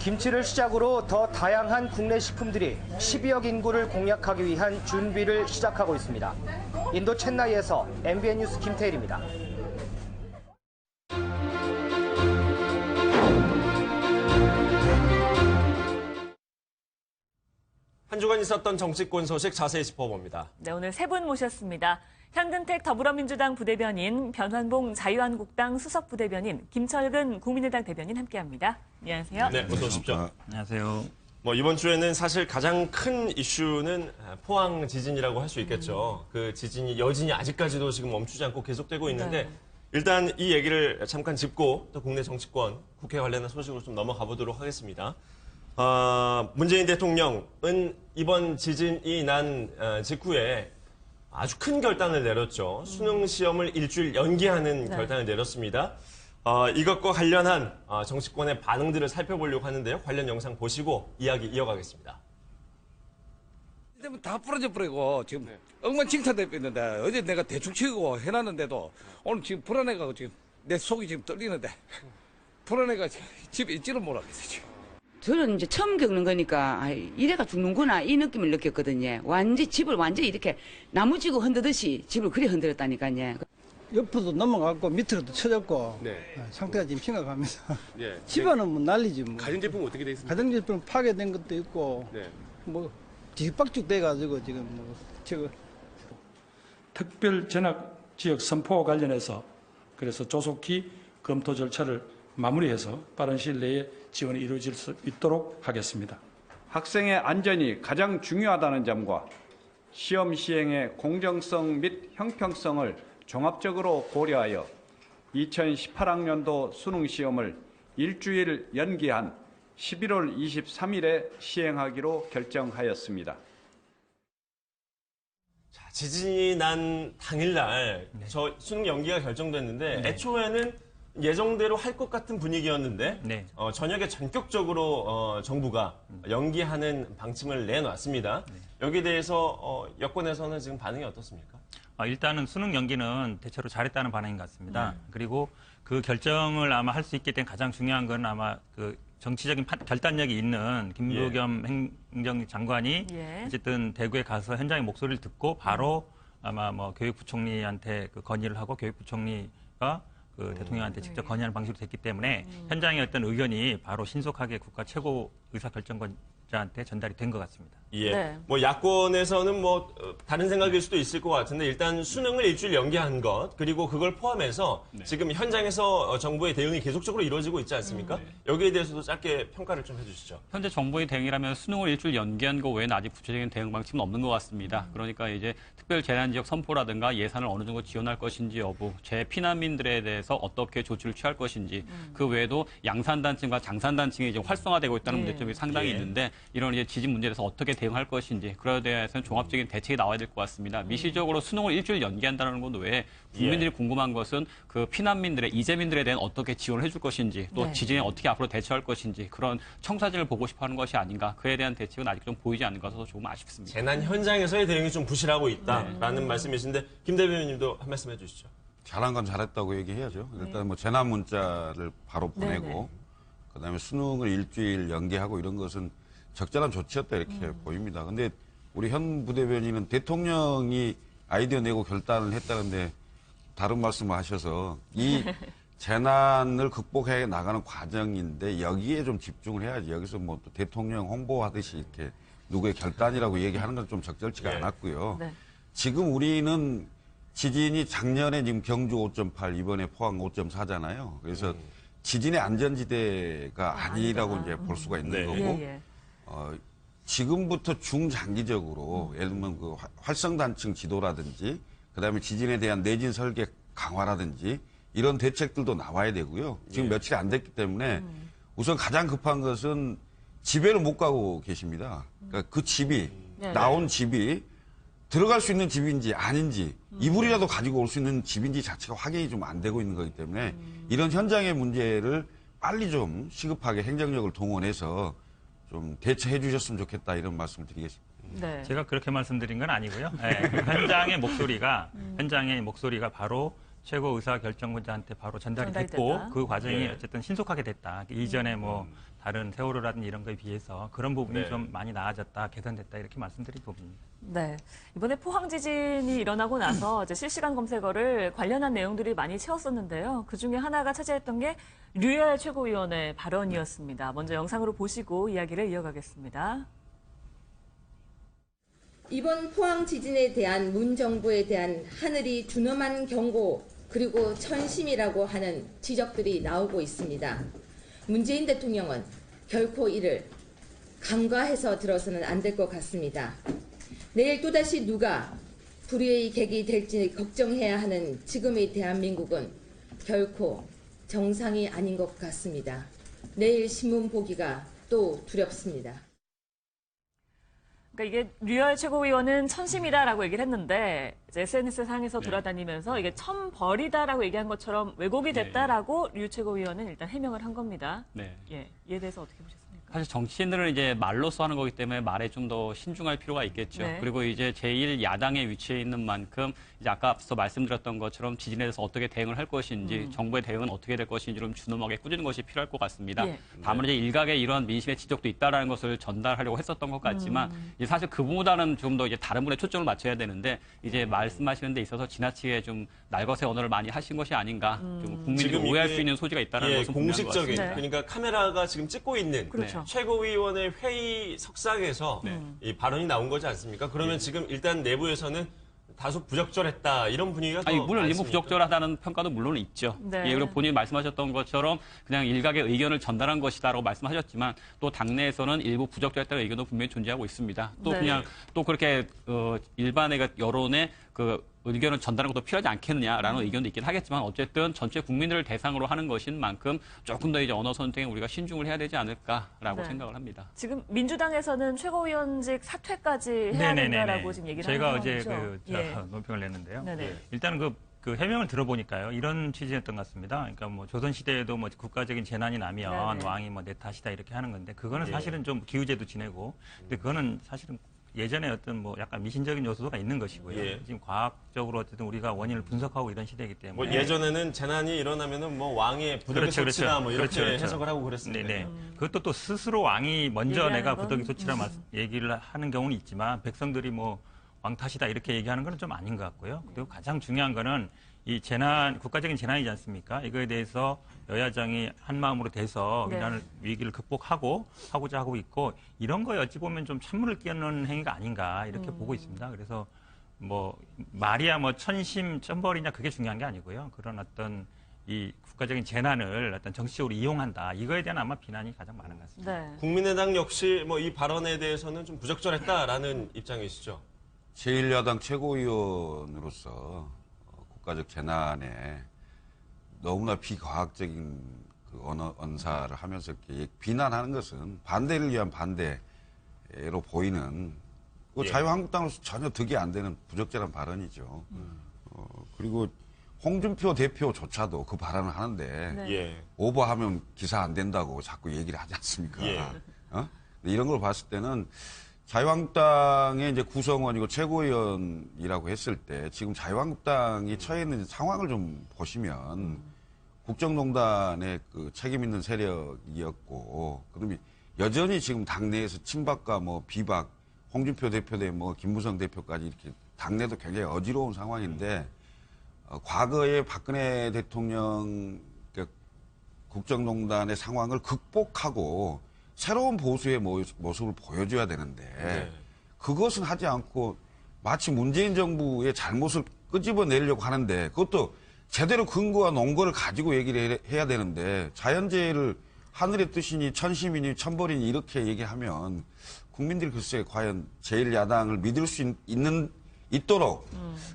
Speaker 29: 김치를 시작으로 더 다양한 국내 식품들이 12억 인구를 공략하기 위한 준비를 시작하고 있습니다. 인도 첸나이에서 MBN 뉴스 김태일입니다.
Speaker 1: 한 주간 있었던 정치권 소식 자세히 짚어봅니다.
Speaker 14: 네, 오늘 세 분 모셨습니다. 현근택 더불어민주당 부대변인, 변환봉 자유한국당 수석부대변인, 김철근 국민의당 대변인 함께합니다. 안녕하세요.
Speaker 1: 네, 어서 오십시오.
Speaker 9: 안녕하세요.
Speaker 1: 이번 주에는 사실 가장 큰 이슈는 포항 지진이라고 할 수 있겠죠. 그 지진이 여진이 아직까지도 지금 멈추지 않고 계속되고 있는데 일단 이 얘기를 잠깐 짚고 또 국내 정치권, 국회 관련한 소식으로 좀 넘어가 보도록 하겠습니다. 문재인 대통령은 이번 지진이 난 직후에 아주 큰 결단을 내렸죠. 수능 시험을 일주일 연기하는 결단을 내렸습니다. 이것과 관련한 정치권의 반응들을 살펴보려고 하는데요. 관련 영상 보시고 이야기 이어가겠습니다.
Speaker 10: 다 부러져 버리고 지금 엉망진창되고 있는데 어제 내가 대충 치고 해놨는데도 오늘 지금 불안해가지고 지금 내 속이 지금 떨리는데 불안해가지고 집에 있지를 못하겠어요 지금.
Speaker 11: 저는 이제 처음 겪는 거니까 이래가 죽는구나 이 느낌을 느꼈거든요. 완전 집을 완전히 이렇게 나무지고 흔들듯이 집을 그리 흔들었다니까요.
Speaker 12: 옆으로도 넘어갔고 밑으로도 쳐졌고 상태가 지금 심각합니다. 집안은 뭐 난리지 뭐.
Speaker 9: 가전제품은 어떻게 돼 있습니까?
Speaker 12: 가전제품 파괴된 것도 있고 뭐 뒤박죽 돼가지고 지금 뭐 저거
Speaker 13: 특별 재난 지역 선포와 관련해서 그래서 조속히 검토 절차를 마무리해서 빠른 시일 내에 지원이 이루어질 수 있도록 하겠습니다.
Speaker 15: 학생의 안전이 가장 중요하다는 점과 시험 시행의 공정성 및 형평성을 종합적으로 고려하여 2018학년도 수능 시험을 일주일 연기한 11월 23일에 시행하기로 결정하였습니다.
Speaker 1: 지진이 난 당일날 저 수능 연기가 결정됐는데 애초에는 예정대로 할 것 같은 분위기였는데 저녁에 전격적으로 정부가 연기하는 방침을 내놨습니다. 여기에 대해서 여권에서는 지금 반응이 어떻습니까?
Speaker 9: 일단은 수능 연기는 대체로 잘했다는 반응인 것 같습니다. 그리고 그 결정을 아마 할 수 있게 된 가장 중요한 건 아마 그 정치적인 결단력이 있는 김부겸 행정장관이 어쨌든 대구에 가서 현장의 목소리를 듣고 바로 아마 뭐 교육부총리한테 그 건의를 하고 교육부총리가 그 대통령한테 직접 건의하는 방식으로 됐기 때문에 현장의 어떤 의견이 바로 신속하게 국가 최고 의사결정권자한테 전달이 된 것 같습니다.
Speaker 1: 뭐 야권에서는 뭐 다른 생각일 수도 있을 것 같은데 일단 수능을 일주일 연기한 것 그리고 그걸 포함해서 지금 현장에서 정부의 대응이 계속적으로 이루어지고 있지 않습니까? 여기에 대해서도 짧게 평가를 좀 해주시죠.
Speaker 9: 현재 정부의 대응이라면 수능을 일주일 연기한 거 외에는 아직 구체적인 대응 방침은 없는 것 같습니다. 그러니까 이제 특별 재난 지역 선포라든가 예산을 어느 정도 지원할 것인지 여부, 재피난민들에 대해서 어떻게 조치를 취할 것인지 그 외에도 양산단층과 장산단층이 이제 활성화되고 있다는 문제점이 상당히 있는데 이런 이제 지진 문제에 대해서 어떻게 대응할 것인지 그러에 대해서는 종합적인 대책이 나와야 될 것 같습니다. 미시적으로 수능을 일주일 연기한다는 것 외에 국민들이 궁금한 것은 그 피난민들의 이재민들에 대한 어떻게 지원을 해줄 것인지 또 지진에 어떻게 앞으로 대처할 것인지 그런 청사진을 보고 싶어하는 것이 아닌가 그에 대한 대책은 아직 좀 보이지 않는 것으로 조금 아쉽습니다.
Speaker 1: 재난 현장에서의 대응이 좀 부실하고 있다라는 말씀이신데 김 대변인님도 한 말씀 해주시죠.
Speaker 17: 잘한 건 잘했다고 얘기해야죠. 일단 뭐 재난 문자를 바로 보내고 그다음에 수능을 일주일 연기하고 이런 것은 적절한 조치였다 이렇게 보입니다. 근데 우리 현 부대변인은 대통령이 아이디어 내고 결단을 했다는데 다른 말씀을 하셔서 이 재난을 극복해 나가는 과정인데 여기에 좀 집중을 해야지. 여기서 뭐 또 대통령 홍보하듯이 이렇게 누구의 결단이라고 얘기하는 건 좀 적절치가 않았고요. 지금 우리는 지진이 작년에 지금 경주 5.8, 이번에 포항 5.4잖아요. 그래서 지진의 안전지대가 아니라고 이제 볼 수가 있는 거고, 지금부터 중장기적으로 예를 들면 그 활성단층 지도라든지, 그다음에 지진에 대한 내진 설계 강화라든지 이런 대책들도 나와야 되고요. 지금 며칠이 안 됐기 때문에 우선 가장 급한 것은 집에를 못 가고 계십니다. 그러니까 그 집이 나온 집이 들어갈 수 있는 집인지 아닌지 이불이라도 가지고 올 수 있는 집인지 자체가 확인이 좀 안 되고 있는 거기 때문에 이런 현장의 문제를 빨리 좀 시급하게 행정력을 동원해서 좀 대처해 주셨으면 좋겠다 이런 말씀을 드리겠습니다.
Speaker 2: 네. 제가 그렇게 말씀드린 건 아니고요. 네, 현장의 목소리가 바로 최고의사결정권자한테 바로 전달이 됐고 그 과정이 어쨌든 신속하게 됐다. 이전에 뭐 다른 세월호라든지 이런 거에 비해서 그런 부분이 좀 많이 나아졌다, 개선됐다 이렇게 말씀드린 부분입니다.
Speaker 14: 네. 이번에 포항 지진이 일어나고 나서 이제 실시간 검색어를 관련한 내용들이 많이 채웠었는데요. 그중에 하나가 차지했던 게 류열 최고위원의 발언이었습니다. 먼저 영상으로 보시고 이야기를 이어가겠습니다.
Speaker 3: 이번 포항 지진에 대한 문 정부에 대한 하늘이 준엄한 경고 그리고 천심이라고 하는 지적들이 나오고 있습니다. 문재인 대통령은 결코 이를 간과해서 들어서는 안 될 것 같습니다. 내일 또다시 누가 불의의 객이 될지 걱정해야 하는 지금의 대한민국은 결코 정상이 아닌 것 같습니다. 내일 신문 보기가 또 두렵습니다.
Speaker 14: 그러니까 이게 류열 최고위원은 천심이다라고 얘기를 했는데 SNS 상에서 돌아다니면서 이게 천벌이다라고 얘기한 것처럼 왜곡이 됐다라고 류 최고위원은 일단 해명을 한 겁니다.
Speaker 9: 네.
Speaker 14: 예, 이에 대해서 어떻게 보셨습니까?
Speaker 9: 사실 정치인들은 이제 말로써 하는 거기 때문에 말에 좀 더 신중할 필요가 있겠죠.
Speaker 14: 네.
Speaker 9: 그리고 이제 제1야당에 위치해 있는 만큼 이제 아까 앞서 말씀드렸던 것처럼 지진에 대해서 어떻게 대응을 할 것인지 정부의 대응은 어떻게 될 것인지 좀 준엄하게 꾸짖는 것이 필요할 것 같습니다. 다만 이제 일각의 이런 민심의 지적도 있다라는 것을 전달하려고 했었던 것 같지만 이제 사실 그보다는 좀 더 이제 다른 분에 초점을 맞춰야 되는데 이제 말씀하시는 데 있어서 지나치게 좀 날것의 언어를 많이 하신 것이 아닌가 좀 국민들이 오해할 수 있는 소지가 있다는 것은
Speaker 1: 공식적인 그러니까 카메라가 지금 찍고 있는 최고위원의 회의 석상에서 이 발언이 나온 거지 않습니까? 그러면 지금 일단 내부에서는 다소 부적절했다 이런 분위기가 더
Speaker 9: 물론 일부
Speaker 1: 많습니까?
Speaker 9: 부적절하다는 평가도 물론 있죠.
Speaker 14: 네.
Speaker 9: 예, 그리고 본인이 말씀하셨던 것처럼 그냥 일각의 의견을 전달한 것이다라고 말씀하셨지만 또 당내에서는 일부 부적절했다는 의견도 분명히 존재하고 있습니다. 또 그냥 또 그렇게 일반의 여론의 그 의견을 전달하는 것도 필요하지 않겠느냐라는 의견도 있긴 하겠지만 어쨌든 전체 국민들을 대상으로 하는 것인 만큼 조금 더 이제 언어 선택에 우리가 신중을 해야 되지 않을까라고 생각을 합니다.
Speaker 14: 지금 민주당에서는 최고위원직 사퇴까지 해야 된다라고 지금 얘기를 하는 상황이죠.
Speaker 2: 제가 어제 논평을 냈는데요. 일단은 그 해명을 들어보니까요. 이런 취지였던 것 같습니다. 그러니까 뭐 조선시대에도 뭐 국가적인 재난이 나면 왕이 뭐 내 탓이다 이렇게 하는 건데 그거는 사실은 좀 기우제도 지내고 근데 그거는 사실은 예전에 어떤 뭐 약간 미신적인 요소가 있는 것이고요. 지금 과학적으로 어쨌든 우리가 원인을 분석하고 이런 시대이기 때문에.
Speaker 1: 뭐 예전에는 재난이 일어나면은 뭐 왕의 부득이 소치다 뭐 이렇게 해석을 하고 그랬습니다.
Speaker 2: 네. 그것도 또 스스로 왕이 먼저 내가 부득이 소치라 얘기를 하는 경우는 있지만 백성들이 뭐 왕 탓이다 이렇게 얘기하는 건 좀 아닌 것 같고요. 그리고 가장 중요한 거는 이 재난, 국가적인 재난이지 않습니까? 이거에 대해서 여야정이 한 마음으로 돼서 위기를 하고자 하고 있고 이런 거에 어찌 보면 좀 찬물을 끼얹는 행위가 아닌가 이렇게 보고 있습니다. 그래서 뭐 말이야 뭐 천심, 천벌이냐 그게 중요한 게 아니고요. 그런 어떤 이 국가적인 재난을 어떤 정치적으로 이용한다. 이거에 대한 아마 비난이 가장 많은 것 같습니다.
Speaker 1: 국민의당 역시 뭐 이 발언에 대해서는 좀 부적절했다라는 입장이시죠?
Speaker 17: 제1야당 최고위원으로서 국가적 재난에 너무나 비과학적인 그 언사를 하면서 이렇게 비난하는 것은 반대를 위한 반대로 보이는 자유한국당으로서 전혀 득이 안 되는 부적절한 발언이죠. 그리고 홍준표 대표조차도 그 발언을 하는데 오버하면 기사 안 된다고 자꾸 얘기를 하지 않습니까? 이런 걸 봤을 때는 자유한국당의 이제 구성원이고 최고위원이라고 했을 때 지금 자유한국당이 처해 있는 상황을 좀 보시면 국정농단의 그 책임 있는 세력이었고 그다음에 여전히 지금 당내에서 친박과 뭐 비박, 홍준표 대표 대 뭐 김무성 대표까지 이렇게 당내도 굉장히 어지러운 상황인데 과거에 박근혜 대통령 국정농단의 상황을 극복하고 새로운 보수의 모습을 보여줘야 되는데 그것은 하지 않고 마치 문재인 정부의 잘못을 끄집어내려고 하는데 그것도 제대로 근거와 논거를 가지고 얘기를 해야 되는데 자연재해를 하늘의 뜻이니 천심이니 천벌이니 이렇게 얘기하면 국민들이 글쎄 과연 제1야당을 믿을 수 있도록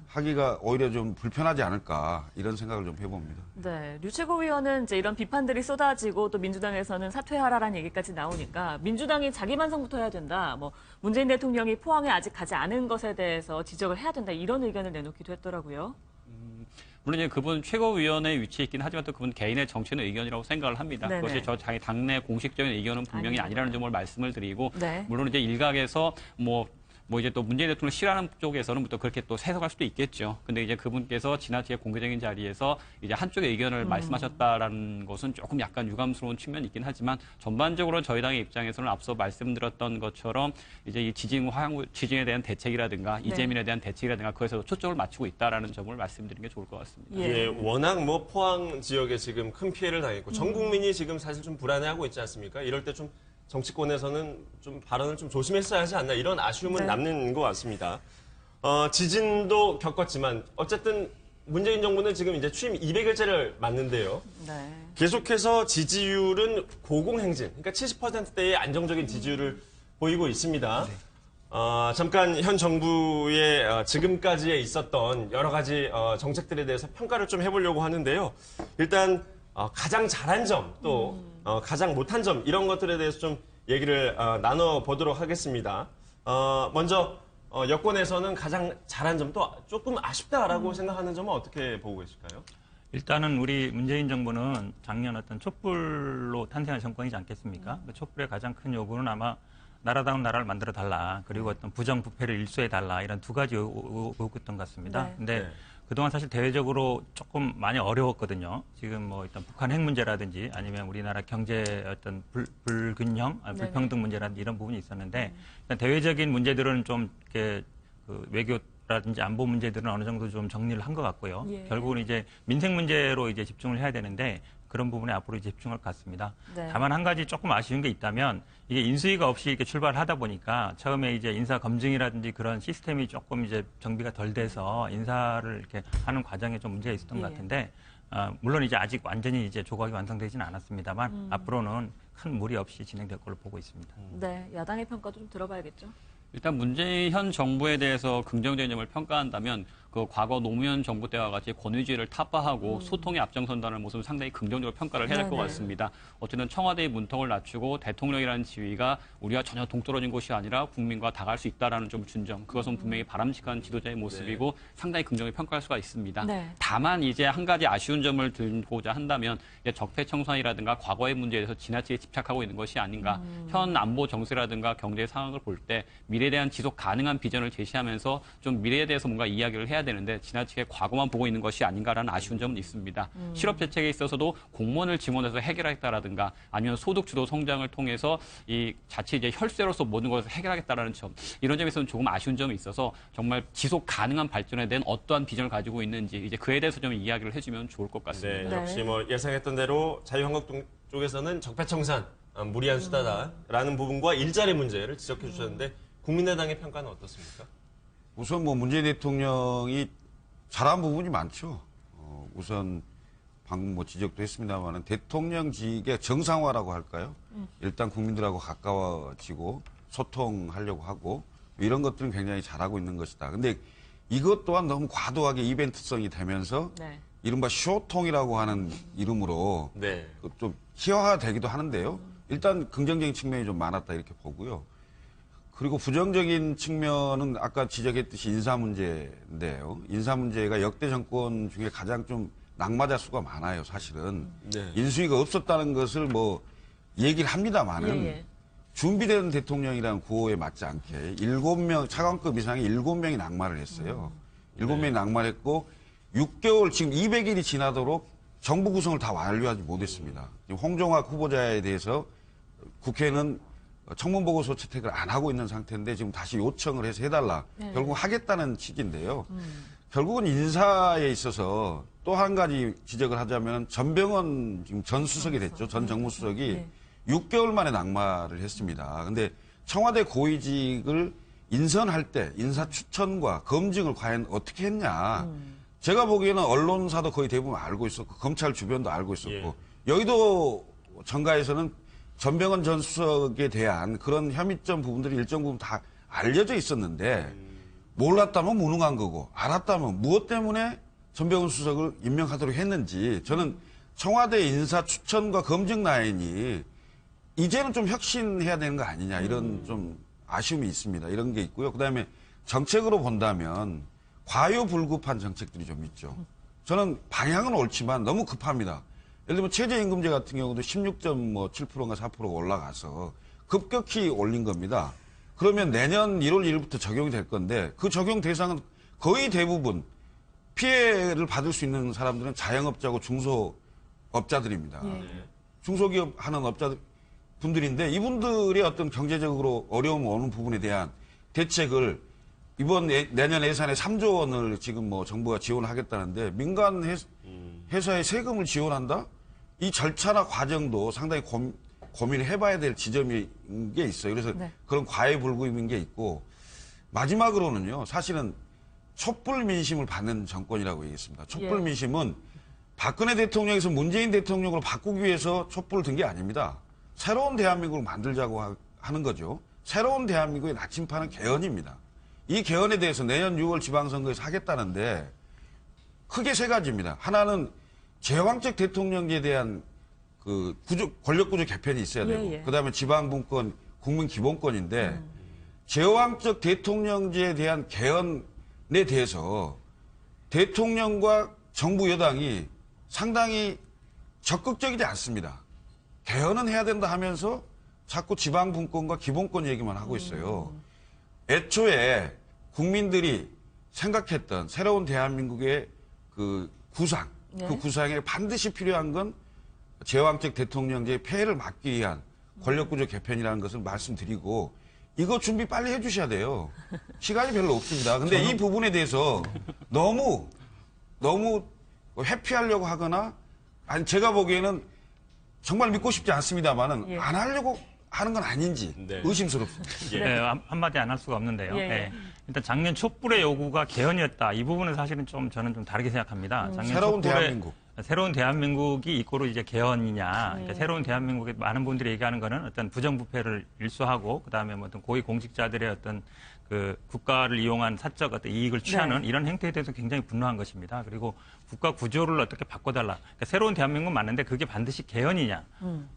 Speaker 17: 하기가 오히려 좀 불편하지 않을까 이런 생각을 좀 해봅니다.
Speaker 14: 네, 류 최고위원은 이제 이런 비판들이 쏟아지고 또 민주당에서는 사퇴하라라는 얘기까지 나오니까 민주당이 자기 반성부터 해야 된다. 뭐 문재인 대통령이 포항에 아직 가지 않은 것에 대해서 지적을 해야 된다. 이런 의견을 내놓기도 했더라고요.
Speaker 9: 물론 이제 그분 최고위원의 위치에 있긴 하지만 또 그분 개인의 정치는 의견이라고 생각을 합니다.
Speaker 14: 네네.
Speaker 9: 그것이 저 자기 당내 공식적인 의견은 분명히 아니라는 점을 말씀을 드리고
Speaker 14: 네.
Speaker 9: 물론 이제 일각에서 뭐 이제 또 문재인 대통령 싫어하는 쪽에서는 또 그렇게 또 해석할 수도 있겠죠. 근데 이제 그분께서 지나치게 공개적인 자리에서 이제 한쪽의 의견을 말씀하셨다라는 것은 조금 약간 유감스러운 측면이 있긴 하지만 전반적으로 저희 당의 입장에서는 앞서 말씀드렸던 것처럼 이제 이 지진에 대한 대책이라든가 이재민에 대한 대책이라든가 그것에서 초점을 맞추고 있다라는 점을 말씀드리는 게 좋을 것 같습니다.
Speaker 1: 예, 워낙 뭐 포항 지역에 지금 큰 피해를 당했고 전 국민이 지금 사실 좀 불안해하고 있지 않습니까? 이럴 때 좀 정치권에서는 좀 발언을 좀 조심했어야 하지 않나 이런 아쉬움은 남는 것 같습니다. 지진도 겪었지만 어쨌든 문재인 정부는 지금 이제 취임 200일째를 맞는데요.
Speaker 14: 네.
Speaker 1: 계속해서 지지율은 고공행진, 그러니까 70%대의 안정적인 지지율을 보이고 있습니다. 잠깐 현 정부의 지금까지에 있었던 여러 가지 정책들에 대해서 평가를 좀 해보려고 하는데요. 일단 가장 잘한 점, 또 가장 못한 점 이런 것들에 대해서 좀 얘기를 나눠보도록 하겠습니다. 먼저 여권에서는 가장 잘한 점, 또 조금 아쉽다라고 생각하는 점은 어떻게 보고 계실까요?
Speaker 2: 일단은 우리 문재인 정부는 작년 어떤 촛불로 탄생한 정권이지 않겠습니까? 그 촛불의 가장 큰 요구는 아마 나라다운 나라를 만들어 달라. 그리고 어떤 부정부패를 일소해 달라. 이런 두 가지 요구였던 것 같습니다.
Speaker 14: 네.
Speaker 2: 근데 그동안 사실 대외적으로 조금 많이 어려웠거든요. 지금 뭐 일단 북한 핵 문제라든지 아니면 우리나라 경제 어떤 불균형, 불평등 문제라든지 이런 부분이 있었는데 일단 대외적인 문제들은 좀 이렇게 그 외교라든지 안보 문제들은 어느 정도 좀 정리를 한 것 같고요.
Speaker 14: 예.
Speaker 2: 결국은 이제 민생 문제로 이제 집중을 해야 되는데 그런 부분에 앞으로 이제 집중할 것 같습니다.
Speaker 14: 네.
Speaker 2: 다만 한 가지 조금 아쉬운 게 있다면 이게 인수위가 없이 이렇게 출발을 하다 보니까 처음에 이제 인사 검증이라든지 그런 시스템이 조금 이제 정비가 덜 돼서 인사를 이렇게 하는 과정에 좀 문제가 있었던 것 같은데 물론 이제 아직 완전히 이제 조각이 완성되지는 않았습니다만 앞으로는 큰 무리 없이 진행될 걸로 보고 있습니다.
Speaker 14: 네, 야당의 평가도 좀 들어봐야겠죠.
Speaker 9: 일단 문재인 현 정부에 대해서 긍정적인 점을 평가한다면 그 과거 노무현 정부 때와 같이 권위주의를 타파하고 소통에 앞장선다는 모습은 상당히 긍정적으로 평가를 해야 될 것 같습니다. 어쨌든 청와대의 문턱을 낮추고 대통령이라는 지위가 우리와 전혀 동떨어진 곳이 아니라 국민과 다가갈 수 있다는 좀 준점. 그것은 분명히 바람직한 지도자의 모습이고 상당히 긍정히 평가할 수가 있습니다.
Speaker 14: 네.
Speaker 9: 다만 이제 한 가지 아쉬운 점을 들고자 한다면 이제 적폐청산이라든가 과거의 문제에 대해서 지나치게 집착하고 있는 것이 아닌가. 현 안보 정세라든가 경제 상황을 볼 때 미래에 대한 지속 가능한 비전을 제시하면서 좀 미래에 대해서 뭔가 이야기를 해야 되는데 지나치게 과거만 보고 있는 것이 아닌가라는 아쉬운 점은 있습니다. 실업 대책에 있어서도 공무원을 지원해서 해결하겠다라든가 아니면 소득 주도 성장을 통해서 이 자칫 이제 혈세로서 모든 것을 해결하겠다라는 점 이런 점에서는 조금 아쉬운 점이 있어서 정말 지속 가능한 발전에 대한 어떠한 비전을 가지고 있는지 이제 그에 대해서 좀 이야기를 해주면 좋을 것 같습니다.
Speaker 1: 네, 역시 뭐 예상했던 대로 자유한국당 쪽에서는 적폐청산 무리한 수다다라는 부분과 일자리 문제를 지적해 주셨는데 국민의당의 평가는 어떻습니까?
Speaker 17: 우선 뭐 문재인 대통령이 잘한 부분이 많죠. 우선 방금 뭐 지적도 했습니다만 대통령직의 정상화라고 할까요? 일단 국민들하고 가까워지고 소통하려고 하고 이런 것들은 굉장히 잘하고 있는 것이다. 근데 이것 또한 너무 과도하게 이벤트성이 되면서 이른바 쇼통이라고 하는 이름으로 좀 희화화되기도 하는데요. 일단 긍정적인 측면이 좀 많았다 이렇게 보고요. 그리고 부정적인 측면은 아까 지적했듯이 인사 문제인데요. 인사 문제가 역대 정권 중에 가장 좀 낙마자 수가 많아요, 사실은. 인수위가 없었다는 것을 뭐 얘기를 합니다만은 준비된 대통령이라는 구호에 맞지 않게 7명, 차관급 이상의 7명이 낙마를 했어요. 7명이 낙마를 했고 6개월, 지금 200일이 지나도록 정부 구성을 다 완료하지 못했습니다. 지금 홍종학 후보자에 대해서 국회는 청문보고서 채택을 안 하고 있는 상태인데 지금 다시 요청을 해서 해달라. 결국 하겠다는 취지인데요. 결국은 인사에 있어서 또 한 가지 지적을 하자면 전병헌 지금 전 수석이 됐죠. 전 정무수석이 6개월 만에 낙마를 했습니다. 근데 청와대 고위직을 인선할 때 인사 추천과 검증을 과연 어떻게 했냐. 제가 보기에는 언론사도 거의 대부분 알고 있었고 검찰 주변도 알고 있었고 여의도 정가에서는 전병헌 전 수석에 대한 그런 혐의점 부분들이 일정 부분 다 알려져 있었는데 몰랐다면 무능한 거고 알았다면 무엇 때문에 전병헌 수석을 임명하도록 했는지 저는 청와대 인사 추천과 검증 라인이 이제는 좀 혁신해야 되는 거 아니냐 이런 좀 아쉬움이 있습니다. 이런 게 있고요. 그다음에 정책으로 본다면 과요불급한 정책들이 좀 있죠. 저는 방향은 옳지만 너무 급합니다. 예를 들면 최저임금제 같은 경우도 16.7%인가 4%가 올라가서 급격히 올린 겁니다. 그러면 내년 1월 1일부터 적용이 될 건데 그 적용 대상은 거의 대부분 피해를 받을 수 있는 사람들은 자영업자고 중소업자들입니다. 중소기업 하는 분들인데 이분들의 어떤 경제적으로 어려움 오는 부분에 대한 대책을 이번 내년 예산에 3조 원을 지금 뭐 정부가 지원하겠다는데 민간 회사에 세금을 지원한다? 이 절차나 과정도 상당히 고민을 해봐야 될 지점인 게 있어요. 그래서 그런 과외불급인 게 있고 마지막으로는요. 사실은 촛불 민심을 받는 정권이라고 얘기했습니다. 촛불 민심은 박근혜 대통령에서 문재인 대통령으로 바꾸기 위해서 촛불을 든 게 아닙니다. 새로운 대한민국을 만들자고 하는 거죠. 새로운 대한민국의 나침판은 개헌입니다. 이 개헌에 대해서 내년 6월 지방선거에서 하겠다는데 크게 세 가지입니다. 하나는 제왕적 대통령제에 대한 그 권력구조 개편이 있어야 되고 그다음에 지방분권, 국민기본권인데 제왕적 대통령제에 대한 개헌에 대해서 대통령과 정부 여당이 상당히 적극적이지 않습니다. 개헌은 해야 된다 하면서 자꾸 지방분권과 기본권 얘기만 하고 있어요. 애초에 국민들이 생각했던 새로운 대한민국의 그 구상, 그 구상에 반드시 필요한 건 제왕적 대통령제의 폐해를 막기 위한 권력구조 개편이라는 것을 말씀드리고 이거 준비 빨리 해주셔야 돼요. 시간이 별로 없습니다. 근데 이 부분에 대해서 너무 회피하려고 하거나 아니 제가 보기에는 정말 믿고 싶지 않습니다만은 안 하려고 하는 건 아닌지 의심스럽습니다.
Speaker 2: 네, 한마디 안 할 수가 없는데요. 일단 작년 촛불의 요구가 개헌이었다. 이 부분은 사실은 저는 좀 다르게 생각합니다. 작년
Speaker 17: 새로운 대한민국.
Speaker 2: 새로운 대한민국이 이꼬로 이제 개헌이냐. 그러니까 새로운 대한민국에 많은 분들이 얘기하는 거는 어떤 부정부패를 일소하고 그다음에 뭐 어떤 고위 공직자들의 어떤 그 국가를 이용한 사적 어떤 이익을 취하는 이런 행태에 대해서 굉장히 분노한 것입니다. 그리고 국가 구조를 어떻게 바꿔달라. 그러니까 새로운 대한민국은 맞는데 그게 반드시 개헌이냐.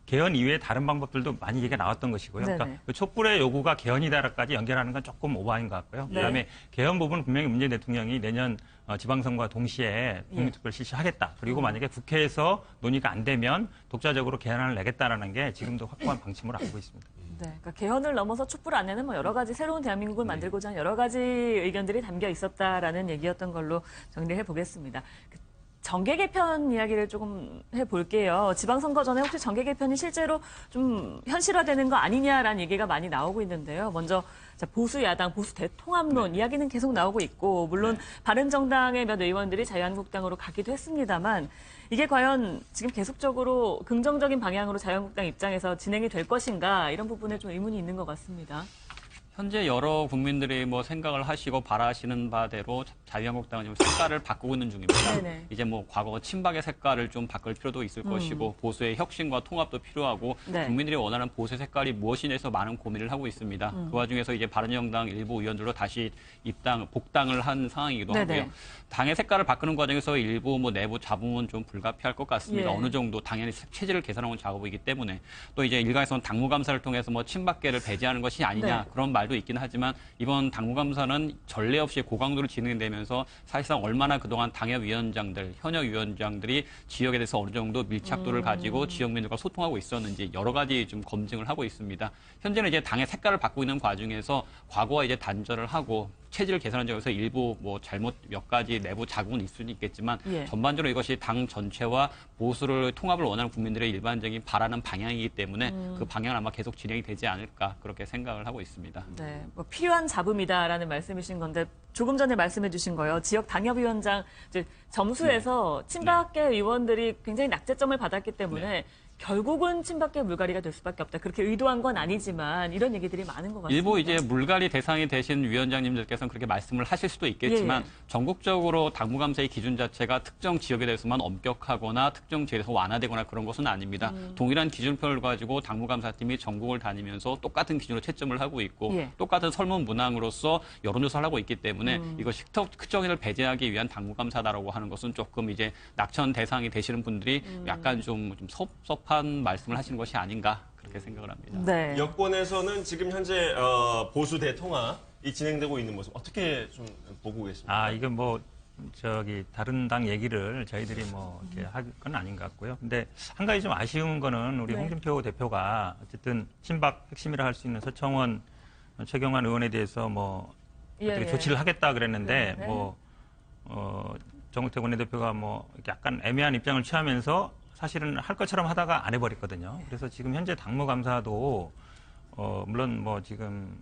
Speaker 2: 개헌 이외에 다른 방법들도 많이 얘기가 나왔던 것이고요. 그러니까 그 촛불의 요구가 개헌이다라까지 연결하는 건 조금 오버인 것 같고요. 그다음에 개헌 부분은 분명히 문재인 대통령이 내년 지방선거와 동시에 국민투표를 실시하겠다. 그리고 만약에 국회에서 논의가 안 되면 독자적으로 개헌안을 내겠다라는 게 지금도 확고한 방침으로 알고 있습니다.
Speaker 14: 네, 그러니까 개헌을 넘어서 촛불 안에는 뭐 여러 가지 새로운 대한민국을 만들고자 하는 여러 가지 의견들이 담겨 있었다라는 얘기였던 걸로 정리해 보겠습니다. 정계 개편 이야기를 조금 해볼게요. 지방선거 전에 혹시 정계 개편이 실제로 좀 현실화되는 거 아니냐라는 얘기가 많이 나오고 있는데요. 먼저 보수 야당, 보수 대통합론 이야기는 계속 나오고 있고 물론 바른정당의 몇 의원들이 자유한국당으로 가기도 했습니다만 이게 과연 지금 계속적으로 긍정적인 방향으로 자유한국당 입장에서 진행이 될 것인가 이런 부분에 좀 의문이 있는 것 같습니다.
Speaker 9: 현재 여러 국민들이 뭐 생각을 하시고 바라시는 바대로 자유한국당은 지금 색깔을 바꾸고 있는 중입니다.
Speaker 14: 네네.
Speaker 9: 이제 뭐 과거 친박의 색깔을 좀 바꿀 필요도 있을 것이고 보수의 혁신과 통합도 필요하고 국민들이 원하는 보수의 색깔이 무엇이냐 해서 많은 고민을 하고 있습니다. 그 와중에서 이제 바른정당 일부 의원들로 다시 복당을 한 상황이기도 하고요. 당의 색깔을 바꾸는 과정에서 일부 뭐 내부 잡음은 좀 불가피할 것 같습니다. 어느 정도 당연히 체질을 개선하는 작업이기 때문에 또 이제 일각에서는 당무감사를 통해서 뭐 친박계를 배제하는 것이 아니냐 그런 말도 있긴 하지만 이번 당무감사는 전례 없이 고강도로 진행되면서 사실상 얼마나 그동안 당협위원장들, 현역위원장들이 지역에 대해서 어느 정도 밀착도를 가지고 지역민들과 소통하고 있었는지 여러 가지 좀 검증을 하고 있습니다. 현재는 이제 당의 색깔을 바꾸고 있는 과정에서 과거와 이제 단절을 하고 체질을 개선한 점에서 일부 뭐 잘못 몇 가지 내부 자국은 있을 수는 있겠지만 전반적으로 이것이 당 전체와 보수를 통합을 원하는 국민들의 일반적인 바라는 방향이기 때문에 그 방향은 아마 계속 진행이 되지 않을까 그렇게 생각을 하고 있습니다.
Speaker 14: 네, 뭐 필요한 잡음이다라는 말씀이신 건데 조금 전에 말씀해 주신 거요. 지역 당협위원장 점수에서 친박계 의원들이 굉장히 낙제점을 받았기 때문에 결국은 친박계 물갈이가 될 수밖에 없다. 그렇게 의도한 건 아니지만 이런 얘기들이 많은 것 같습니다.
Speaker 9: 일부 이제 물갈이 대상이 되신 위원장님들께서는 그렇게 말씀을 하실 수도 있겠지만 전국적으로 당무감사의 기준 자체가 특정 지역에 대해서만 엄격하거나 특정 지역에서 완화되거나 그런 것은 아닙니다. 동일한 기준표를 가지고 당무감사팀이 전국을 다니면서 똑같은 기준으로 채점을 하고 있고 똑같은 설문 문항으로서 여론조사를 하고 있기 때문에 이것이 특정인을 배제하기 위한 당무감사다라고 하는 것은 조금 이제 낙천 대상이 되시는 분들이 약간 좀 섭섭한 말씀을 하시는 것이 아닌가 그렇게 생각을 합니다.
Speaker 14: 네.
Speaker 1: 여권에서는 지금 현재 보수 대통합이 진행되고 있는 모습 어떻게 좀 보고 계십니까?
Speaker 2: 이건 뭐 다른 당 얘기를 저희들이 뭐 이렇게 할 건 아닌 것 같고요. 근데 한 가지 좀 아쉬운 거는 우리 홍준표 대표가 어쨌든 친박 핵심이라 할 수 있는 서청원, 최경환 의원에 대해서 뭐 어떻게 조치를 하겠다 그랬는데 정우택 원내대표가 뭐 약간 애매한 입장을 취하면서 사실은 할 것처럼 하다가 안 해버렸거든요. 그래서 지금 현재 당무감사도 물론 뭐 지금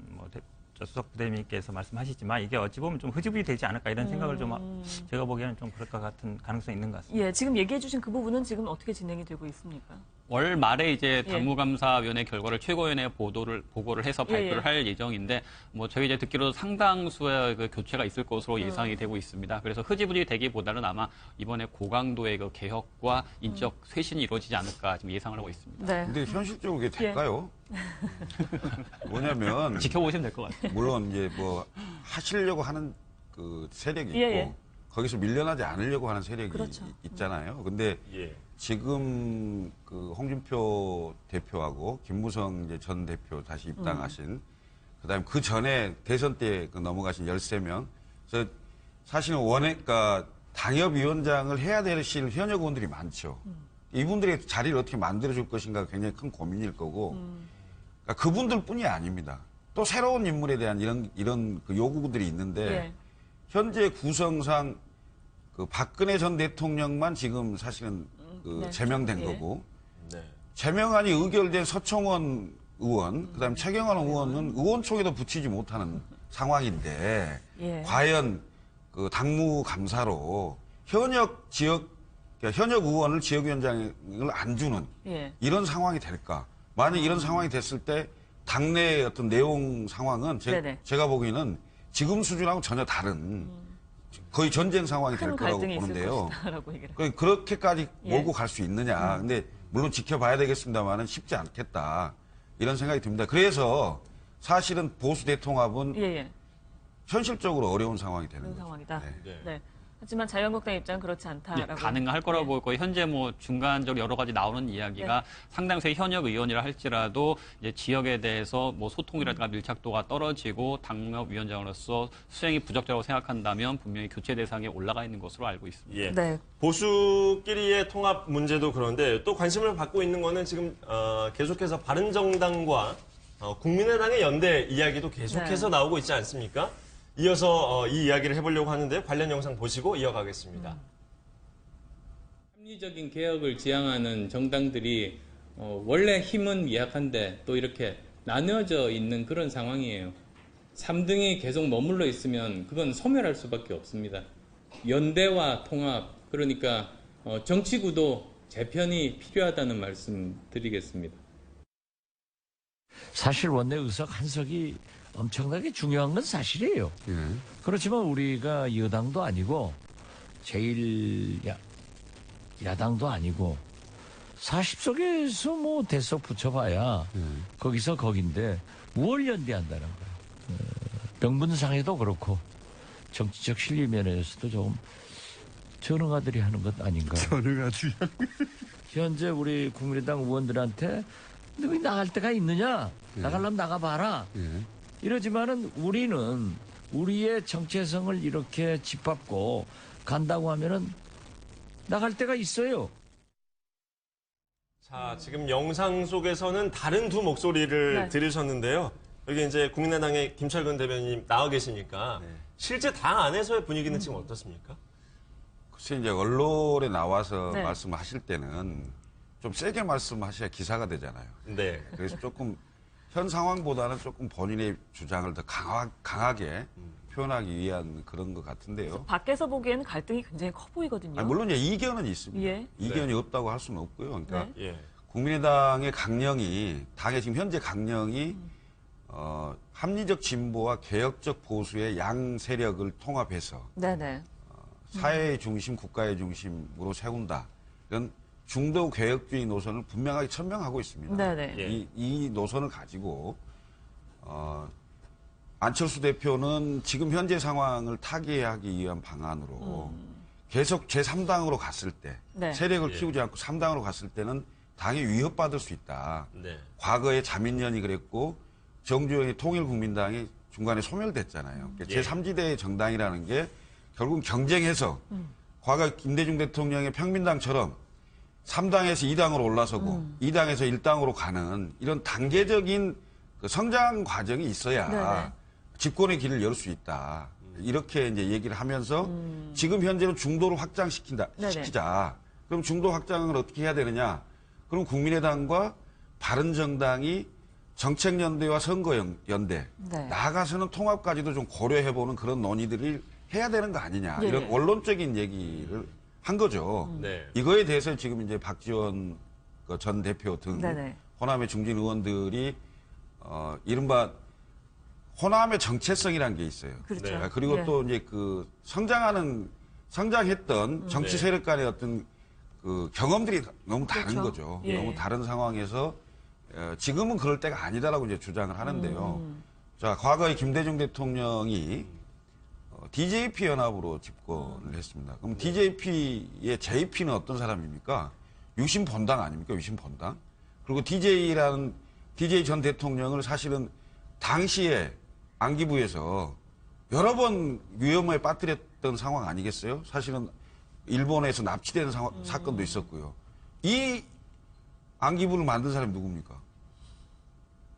Speaker 2: 수석 부대님께서 말씀하시지만 이게 어찌 보면 좀 흐지부지 되지 않을까 이런 생각을 좀 제가 보기에는 좀 그럴 것 같은 가능성이 있는 것 같습니다.
Speaker 14: 예, 지금 얘기해 주신 그 부분은 지금 어떻게 진행이 되고 있습니까?
Speaker 9: 월 말에 이제 당무감사위원회 결과를 최고위원회에 보고를 해서 발표를 할 예정인데 뭐 저희 이제 듣기로 상당수의 그 교체가 있을 것으로 예상이 되고 있습니다. 그래서 흐지부지 되기보다는 아마 이번에 고강도의 그 개혁과 인적 쇄신이 이루어지지 않을까 지금 예상을 하고 있습니다.
Speaker 14: 네.
Speaker 17: 근데 현실적으로 그게 될까요? 뭐냐면
Speaker 9: 지켜보시면 될 것 같아요.
Speaker 17: 물론 이제 뭐 하시려고 하는 그 세력이 있고 거기서 밀려나지 않으려고 하는 세력이 있잖아요. 근데 지금 그 홍준표 대표하고 김무성 이제 전 대표 다시 입당하신 그다음에 그 전에 대선 때 그 넘어가신 13명. 그래서 사실은 그러니까 당협위원장을 해야 되실 현역 의원들이 많죠. 이분들의 자리를 어떻게 만들어줄 것인가 굉장히 큰 고민일 거고 그러니까 그분들 뿐이 아닙니다. 또 새로운 인물에 대한 이런 그 요구들이 있는데 현재 구성상 그 박근혜 전 대통령만 지금 사실은 제명된 거고 제명안이 의결된 서청원 의원 그다음에 최경환 의원은 의원총회도 붙이지 못하는 상황인데 과연 그 당무감사로 현역 의원을 지역위원장을 안 주는 이런 상황이 될까? 만약 이런 상황이 됐을 때 당내의 어떤 내용 상황은 제가 보기에는 지금 수준하고 전혀 다른 거의 전쟁 상황이 될 거라고 보는데요. 그렇게까지 몰고 갈 수 있느냐. 근데 물론 지켜봐야 되겠습니다만은 쉽지 않겠다. 이런 생각이 듭니다. 그래서 사실은 보수 대통합은 현실적으로 어려운 상황이 되는 거죠.
Speaker 14: 상황이다. 네. 하지만 자유한국당 입장은 그렇지 않다라고.
Speaker 9: 가능할 거라고 보고 현재 뭐 중간적으로 여러 가지 나오는 이야기가 상당수의 현역 의원이라 할지라도 이제 지역에 대해서 뭐 소통이라든가 밀착도가 떨어지고 당협위원장으로서 수행이 부적절하고 생각한다면 분명히 교체 대상에 올라가 있는 것으로 알고 있습니다.
Speaker 1: 보수끼리의 통합 문제도 그런데 또 관심을 받고 있는 거는 지금 계속해서 바른정당과 국민의당의 연대 이야기도 계속해서 나오고 있지 않습니까? 이어서 이 이야기를 해보려고 하는데 관련 영상 보시고 이어가겠습니다.
Speaker 4: 합리적인 개혁을 지향하는 정당들이 원래 힘은 미약한데 또 이렇게 나뉘어져 있는 그런 상황이에요. 3등이 계속 머물러 있으면 그건 소멸할 수밖에 없습니다. 연대와 통합, 그러니까 정치구도 재편이 필요하다는 말씀 드리겠습니다.
Speaker 5: 사실 원내 의석 한 석이 엄청나게 중요한 건 사실이에요. 그렇지만 우리가 여당도 아니고 제일 야당도 아니고 40석에서 뭐 대석 붙여봐야 거기서 거긴데 뭘 연대한다는 거야. 명분상에도 그렇고 정치적 실리 면에서도 조금 전응아들이 하는 것 아닌가.
Speaker 17: 전응아들이 하는 것.
Speaker 5: 현재 우리 국민의당 의원들한테 너희 나갈 데가 있느냐? 나가려면 나가봐라. 이러지만은 우리는 우리의 정체성을 이렇게 짓밟고 간다고 하면은 나갈 데가 있어요.
Speaker 1: 자, 지금 영상 속에서는 다른 두 목소리를 들으셨는데요. 여기 이제 국민의당의 김철근 대변인 나와 계시니까 실제 당 안에서의 분위기는 지금 어떻습니까?
Speaker 17: 글쎄 이제 언론에 나와서 말씀하실 때는 좀 세게 말씀하셔야 기사가 되잖아요. 그래서 조금 현 상황보다는 조금 본인의 주장을 더 강하게 표현하기 위한 그런 것 같은데요.
Speaker 14: 밖에서 보기에는 갈등이 굉장히 커 보이거든요.
Speaker 17: 물론 이제 이견은 있습니다. 이견이 없다고 할 수는 없고요. 그러니까 국민의당의 강령이 당의 지금 현재 강령이 합리적 진보와 개혁적 보수의 양 세력을 통합해서
Speaker 14: 네네.
Speaker 17: 사회의 중심, 국가의 중심으로 세운다. 이런 중도 개혁주의 노선을 분명하게 천명하고 있습니다.
Speaker 14: 네네.
Speaker 17: 이 노선을 가지고 안철수 대표는 지금 현재 상황을 타개하기 위한 방안으로 계속 제3당으로 갔을 때
Speaker 14: 네.
Speaker 17: 세력을 키우지 않고 3당으로 갔을 때는 당이 위협받을 수 있다.
Speaker 1: 네.
Speaker 17: 과거에 자민련이 그랬고 정주영의 통일국민당이 중간에 소멸됐잖아요. 그러니까 제3지대의 정당이라는 게 결국 경쟁해서 과거 김대중 대통령의 평민당처럼 3당에서 2당으로 올라서고 2당에서 1당으로 가는 이런 단계적인 그 성장 과정이 있어야
Speaker 14: 네네.
Speaker 17: 집권의 길을 열 수 있다. 이렇게 이제 얘기를 하면서 지금 현재는 중도를 시키자. 그럼 중도 확장을 어떻게 해야 되느냐? 그럼 국민의당과 바른정당이 정책연대와 선거연대 나아가서는 통합까지도 좀 고려해보는 그런 논의들을 해야 되는 거 아니냐. 이런 원론적인 얘기를 한 거죠. 이거에 대해서 지금 이제 박지원 전 대표 등 호남의 중진 의원들이 이른바 호남의 정체성이라는 게 있어요.
Speaker 14: 그렇죠.
Speaker 17: 그리고 또 이제 그 성장했던 정치 세력 간의 어떤 그 경험들이 너무 다른 거죠. 너무 다른 상황에서 지금은 그럴 때가 아니다라고 이제 주장을 하는데요. 자, 과거에 김대중 대통령이 DJP 연합으로 집권을 했습니다. 그럼 DJP의 JP는 어떤 사람입니까? 유신 본당 아닙니까? 유신 본당. 그리고 DJ 전 대통령을 사실은 당시에 안기부에서 여러 번 위험에 빠뜨렸던 상황 아니겠어요? 사실은 일본에서 납치되는 사건도 있었고요. 이 안기부를 만든 사람이 누굽니까?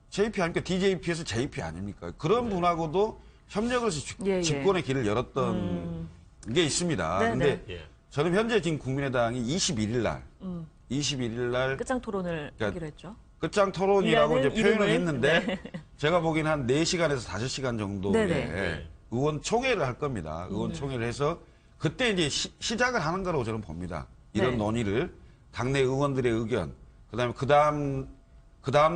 Speaker 17: JP 아닙니까? DJP에서 JP 아닙니까? 그런 분하고도 협력을 해서 집권의 길을 열었던 게 있습니다. 그런데 저는 현재 지금 국민의당이 21일 날
Speaker 14: 끝장 토론을 하기로 했죠.
Speaker 17: 끝장 토론이라고 이제 표현을
Speaker 14: 이름을?
Speaker 17: 했는데 제가 보기엔 한 4시간에서 5시간 정도의 의원총회를 할 겁니다. 의원총회를 해서 그때 이제 시작을 하는 거라고 저는 봅니다. 이런 논의를 당내 의원들의 의견, 그다음에 그 다음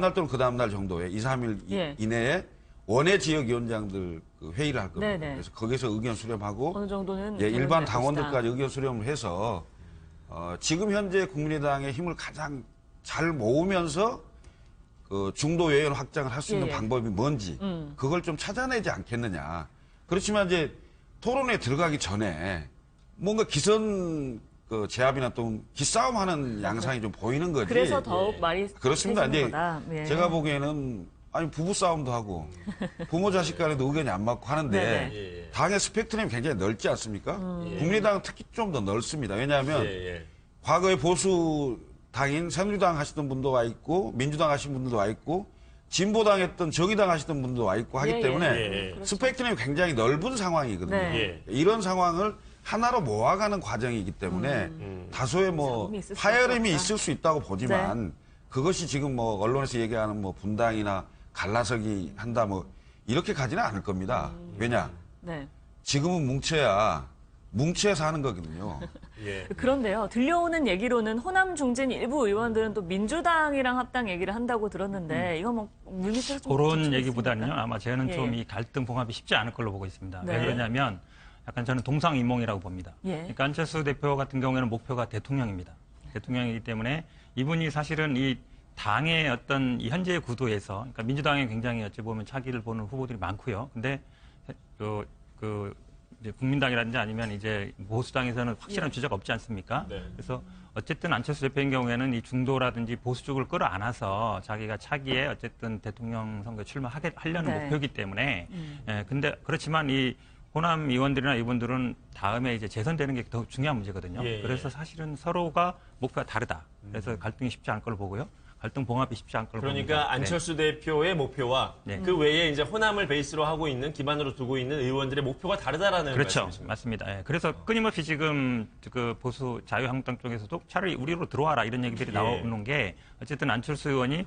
Speaker 17: 날 또는 그 다음 날 정도에 2, 3일 이내에 원외 지역위원장들 그 회의를 할 겁니다. 그래서 거기서 의견 수렴하고
Speaker 14: 어느 정도는
Speaker 17: 일반 당원들까지 의견 수렴을 해서 지금 현재 국민의당의 힘을 가장 잘 모으면서 그 중도 외연 확장을 할 수 있는 방법이 뭔지 그걸 좀 찾아내지 않겠느냐. 그렇지만 이제 토론에 들어가기 전에 뭔가 기선 그 제압이나 또 기싸움하는 양상이 좀 보이는 거지.
Speaker 14: 그래서 더욱 말이
Speaker 17: 그렇습니다. 이제
Speaker 14: 거다.
Speaker 17: 제가 보기에는 아니 부부 싸움도 하고 부모 자식 간에도 의견이 안 맞고 하는데 당의 스펙트럼이 굉장히 넓지 않습니까? 국민의당은 특히 좀 더 넓습니다. 왜냐하면 과거에 보수 당인 새누리당 하시던 분도 와 있고 민주당 하신 분들도 와 있고 진보당 했던 정의당 하시던 분도 와 있고 하기 때문에 스펙트럼이 굉장히 넓은 상황이거든요. 이런 상황을 하나로 모아가는 과정이기 때문에 다소의 뭐 파열음이 있을 수 있다고 보지만 그것이 지금 뭐 언론에서 얘기하는 뭐 분당이나 갈라서기 한다 뭐 이렇게 가지는 않을 겁니다. 왜냐? 지금은 뭉쳐서 하는 거거든요.
Speaker 14: 그런데요. 들려오는 얘기로는 호남 중진 일부 의원들은 또 민주당이랑 합당 얘기를 한다고 들었는데 이거 뭐 물밑에서 좀
Speaker 2: 그런 얘기보다는요. 아마 저는 좀 이 갈등 봉합이 쉽지 않을 걸로 보고 있습니다. 왜 그러냐면 약간 저는 동상이몽이라고 봅니다. 그러니까 안철수 대표 같은 경우에는 목표가 대통령입니다. 대통령이기 때문에 이분이 사실은 이 당의 어떤 이 현재의 구도에서 그러니까 민주당에 굉장히 어찌 보면 차기를 보는 후보들이 많고요. 근데 이제 국민당이라든지 아니면 이제 보수당에서는 확실한 주자가 없지 않습니까? 그래서 어쨌든 안철수 대표인 경우에는 이 중도라든지 보수 쪽을 끌어안아서 자기가 차기에 어쨌든 대통령 선거에 출마하려는 목표이기 때문에 근데 그렇지만 이 호남 의원들이나 이분들은 다음에 이제 재선되는 게 더 중요한 문제거든요. 그래서 사실은 서로가 목표가 다르다. 그래서 갈등이 쉽지 않을 걸로 보고요. 갈등 봉합이 쉽지 않을 걸로 봅니다.
Speaker 1: 그러니까 안철수 대표의 목표와 그 외에 이제 호남을 베이스로 하고 있는 기반으로 두고 있는 의원들의 목표가 다르다라는
Speaker 2: 그렇죠.
Speaker 1: 말씀이십니다.
Speaker 2: 맞습니다. 그래서 끊임없이 지금 그 보수 자유한국당 쪽에서도 차라리 우리로 들어와라 이런 얘기들이 나오는 게 어쨌든 안철수 의원이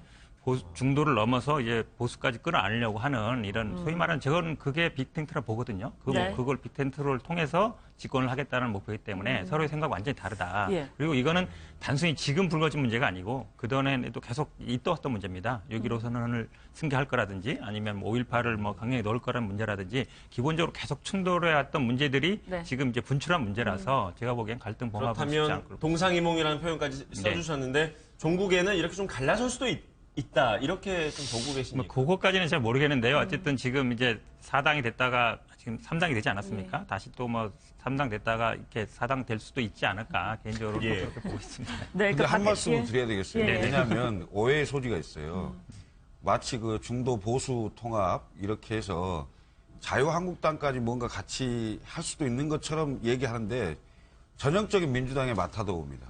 Speaker 2: 중도를 넘어서 이제 보수까지 끌어안으려고 하는 이런 소위 말하는 저건 그게 빅텐트라 보거든요. 그걸 빅텐트를 통해서 집권을 하겠다는 목표이기 때문에 서로의 생각 완전히 다르다.
Speaker 14: 예.
Speaker 2: 그리고 이거는 단순히 지금 불거진 문제가 아니고 그전에도 계속 있었던 문제입니다. 6.15 선언을 승계할 거라든지 아니면 5.18을 뭐 강령에 넣을 거라는 문제라든지 기본적으로 계속 충돌해왔던 문제들이
Speaker 14: 네.
Speaker 2: 지금 이제 분출한 문제라서 제가 보기엔 갈등 봉합은 쉽지
Speaker 1: 그렇다면
Speaker 2: 않고
Speaker 1: 동상이몽이라는 표현까지 써주셨는데 종국에는 이렇게 좀 갈라설 수도 있다 이렇게 좀 보고 계십니까?
Speaker 2: 뭐 그거까지는 잘 모르겠는데요. 어쨌든 지금 이제 4당이 됐다가 지금 3당이 되지 않았습니까? 다시 또 뭐 3당 됐다가 이렇게 4당 될 수도 있지 않을까 개인적으로 그렇게 보고 있습니다.
Speaker 17: 네, 근데 한 말씀을 드려야 되겠어요.
Speaker 2: 예.
Speaker 17: 왜냐하면 오해의 소지가 있어요. 마치 그 중도 보수 통합 이렇게 해서 자유한국당까지 뭔가 같이 할 수도 있는 것처럼 얘기하는데 전형적인 민주당의 마타도우입니다.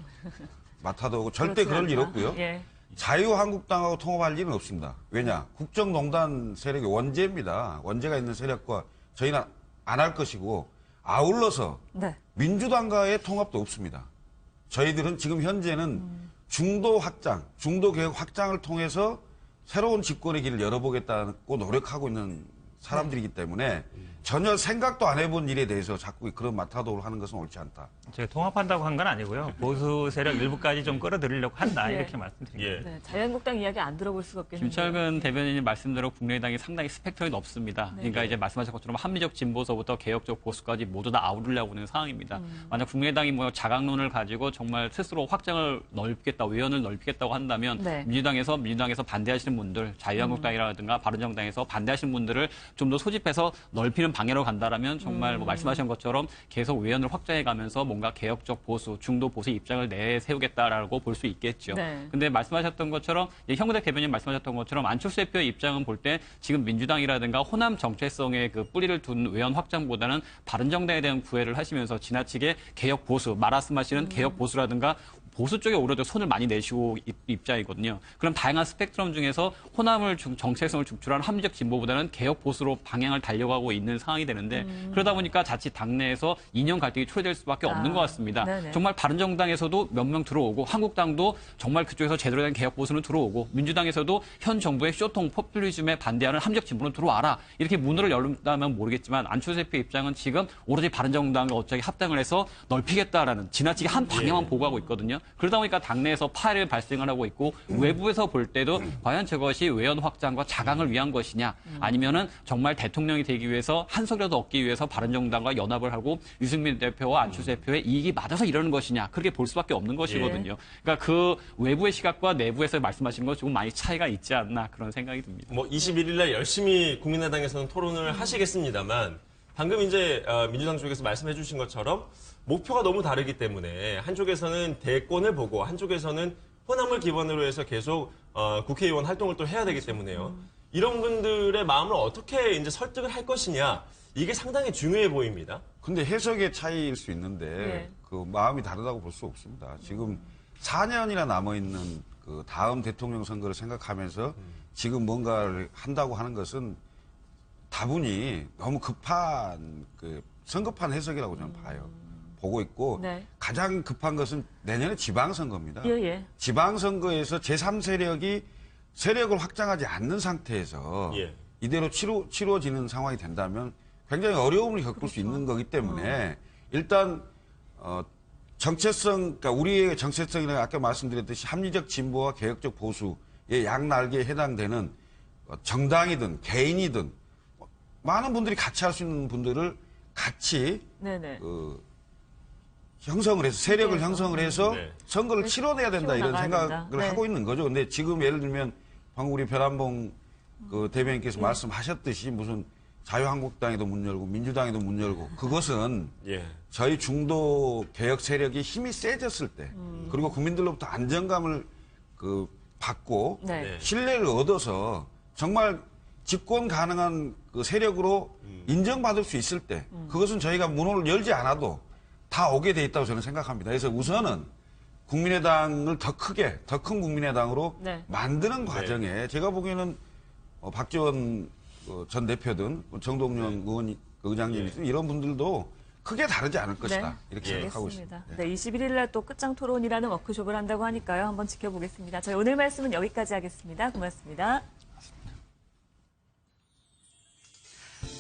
Speaker 17: 마타도우고 절대 그럴 일 없고요.
Speaker 14: 예.
Speaker 17: 자유한국당하고 통합할 일은 없습니다. 왜냐? 국정농단 세력이 원죄입니다. 원죄가 있는 세력과 저희는 안 할 것이고 아울러서
Speaker 14: 네.
Speaker 17: 민주당과의 통합도 없습니다. 저희들은 지금 현재는 중도 확장, 중도 개혁 확장을 통해서 새로운 집권의 길을 열어보겠다고 노력하고 있는 사람들이기 때문에 전혀 생각도 안 해본 일에 대해서 자꾸 그런 마타도를 하는 것은 옳지 않다.
Speaker 2: 제가 통합한다고 한 건 아니고요. 보수 세력 일부까지 좀 끌어들이려고 한다.
Speaker 14: 예.
Speaker 2: 이렇게 말씀드립니다.
Speaker 14: 네, 자유한국당 이야기 안 들어볼 수가 없겠네요.
Speaker 9: 김철근 대변인이 말씀대로 국민의당이 상당히 스펙트럼이 넓습니다.
Speaker 14: 네.
Speaker 9: 그러니까 이제 말씀하신 것처럼 합리적 진보서부터 개혁적 보수까지 모두 다 아우르려고 하는 상황입니다. 만약 국민의당이 뭐 자강론을 가지고 정말 스스로 확장을 넓겠다, 외연을 넓히겠다고 한다면
Speaker 14: 네.
Speaker 9: 민주당에서 반대하시는 분들, 자유한국당이라든가 바른정당에서 반대하시는 분들을 좀 더 소집해서 넓히는 방향으로 간다라면 정말 뭐 말씀하신 것처럼 계속 외연을 확장해가면서 뭔가 개혁적 보수, 중도 보수 입장을 내세우겠다라고 볼 수 있겠죠.
Speaker 14: 네.
Speaker 9: 근데 말씀하셨던 것처럼 형대 대변인 말씀하셨던 것처럼 안철수 대표의 입장은 볼 때 지금 민주당이라든가 호남 정체성의 그 뿌리를 둔 외연 확장보다는 바른정당에 대한 구애를 하시면서 지나치게 개혁 보수, 말씀하시는 개혁 보수라든가 보수 쪽에 오히려 손을 많이 내시고 입장이거든요. 그럼 다양한 스펙트럼 중에서 호남을 정체성을 축출한 합리적 진보보다는 개혁 보수로 방향을 달려가고 있는 상황이 되는데 그러다 보니까 자칫 당내에서 이념 갈등이 초래될 수밖에 없는 것 같습니다.
Speaker 14: 네네.
Speaker 9: 정말 바른정당에서도 몇 명 들어오고 한국당도 정말 그쪽에서 제대로 된 개혁 보수는 들어오고 민주당에서도 현 정부의 쇼통 포퓰리즘에 반대하는 합리적 진보는 들어와라. 이렇게 문을 열린다면 모르겠지만 안철수 대표 입장은 지금 오로지 바른정당과 어차피 합당을 해서 넓히겠다라는 지나치게 한 방향만 보고 하고 있거든요. 그러다 보니까 당내에서 파열이 발생을 하고 있고 외부에서 볼 때도 과연 저것이 외연 확장과 자강을 위한 것이냐 아니면은 정말 대통령이 되기 위해서 한 석이라도 얻기 위해서 바른정당과 연합을 하고 유승민 대표와 안철수 대표의 이익이 맞아서 이러는 것이냐 그렇게 볼 수밖에 없는 것이거든요. 그러니까 그 외부의 시각과 내부에서 말씀하시는 것 조금 많이 차이가 있지 않나 그런 생각이 듭니다.
Speaker 1: 뭐 21일 날 열심히 국민의당에서는 토론을 하시겠습니다만 방금 이제 민주당 쪽에서 말씀해 주신 것처럼 목표가 너무 다르기 때문에 한쪽에서는 대권을 보고 한쪽에서는 호남을 기반으로 해서 계속 국회의원 활동을 또 해야 되기 때문에요. 이런 분들의 마음을 어떻게 이제 설득을 할 것이냐 이게 상당히 중요해 보입니다.
Speaker 17: 근데 해석의 차이일 수 있는데 그 마음이 다르다고 볼 수 없습니다. 지금 4년이나 남아있는 그 다음 대통령 선거를 생각하면서 지금 뭔가를 한다고 하는 것은 다분히 너무 급한 그 성급한 해석이라고 저는 봐요. 보고 있고 가장 급한 것은 내년에 지방선거입니다. 지방선거에서 제3세력이 세력을 확장하지 않는 상태에서 이대로 치루어지는 상황이 된다면 굉장히 어려움을 겪을 수 있는 거기 때문에 일단 정체성, 그러니까 우리의 정체성이라는 아까 말씀드렸듯이 합리적 진보와 개혁적 보수의 양날개에 해당되는 정당이든 개인이든 많은 분들이 같이 할 수 있는 분들을 같이 형성을 해서 세력을 형성을 해서 선거를 치러내야 된다 이런 생각을 하고 있는 거죠. 근데 지금 예를 들면 방금 우리 변한봉 그 대변인께서 말씀하셨듯이 무슨 자유한국당에도 문 열고 민주당에도 문 열고 그것은 저희 중도 개혁 세력이 힘이 세졌을 때 그리고 국민들로부터 안정감을 그 받고 신뢰를 얻어서 정말 집권 가능한 그 세력으로 인정받을 수 있을 때 그것은 저희가 문을 열지 않아도 다 오게 돼 있다고 저는 생각합니다. 그래서 우선은 국민의당을 더 크게, 더 큰 국민의당으로 만드는 과정에 제가 보기에는 박지원 전 대표든 정동영 의장님이든 이런 분들도 크게 다르지 않을 것이다.
Speaker 14: 네.
Speaker 17: 이렇게 생각하고 있습니다.
Speaker 14: 네, 21일 날 또 끝장 토론이라는 워크숍을 한다고 하니까요. 한번 지켜보겠습니다. 저희 오늘 말씀은 여기까지 하겠습니다. 고맙습니다.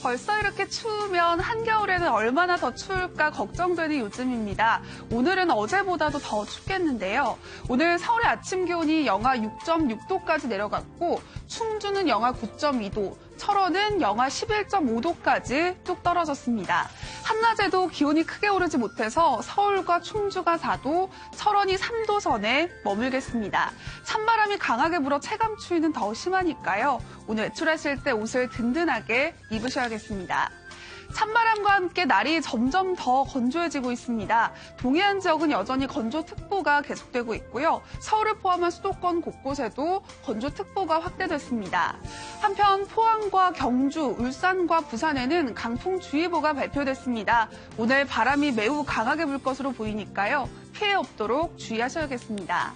Speaker 6: 벌써 이렇게 추우면 한겨울에는 얼마나 더 추울까 걱정되는 요즘입니다. 오늘은 어제보다도 더 춥겠는데요. 오늘 서울의 아침 기온이 영하 6.6도까지 내려갔고 충주는 영하 9.2도, 철원은 영하 11.5도까지 뚝 떨어졌습니다. 한낮에도 기온이 크게 오르지 못해서 서울과 충주가 4도, 철원이 3도 선에 머물겠습니다. 찬바람이 강하게 불어 체감 추위는 더 심하니까요. 오늘 외출하실 때 옷을 든든하게 입으셔야겠습니다. 찬바람과 함께 날이 점점 더 건조해지고 있습니다. 동해안 지역은 여전히 건조특보가 계속되고 있고요. 서울을 포함한 수도권 곳곳에도 건조특보가 확대됐습니다. 한편 포항과 경주, 울산과 부산에는 강풍주의보가 발표됐습니다. 오늘 바람이 매우 강하게 불 것으로 보이니까요. 피해 없도록 주의하셔야겠습니다.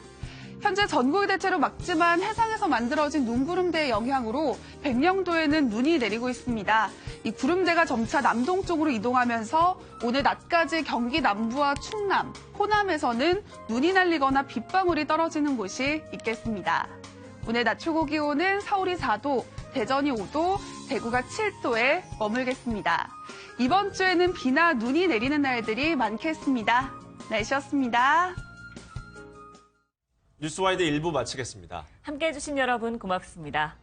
Speaker 6: 현재 전국이 대체로 맑지만 해상에서 만들어진 눈구름대의 영향으로 백령도에는 눈이 내리고 있습니다. 이 구름대가 점차 남동쪽으로 이동하면서 오늘 낮까지 경기 남부와 충남, 호남에서는 눈이 날리거나 빗방울이 떨어지는 곳이 있겠습니다. 오늘 낮 최고 기온은 서울이 4도, 대전이 5도, 대구가 7도에 머물겠습니다. 이번 주에는 비나 눈이 내리는 날들이 많겠습니다. 날씨였습니다.
Speaker 1: 뉴스와이드 1부 마치겠습니다.
Speaker 14: 함께해 주신 여러분 고맙습니다.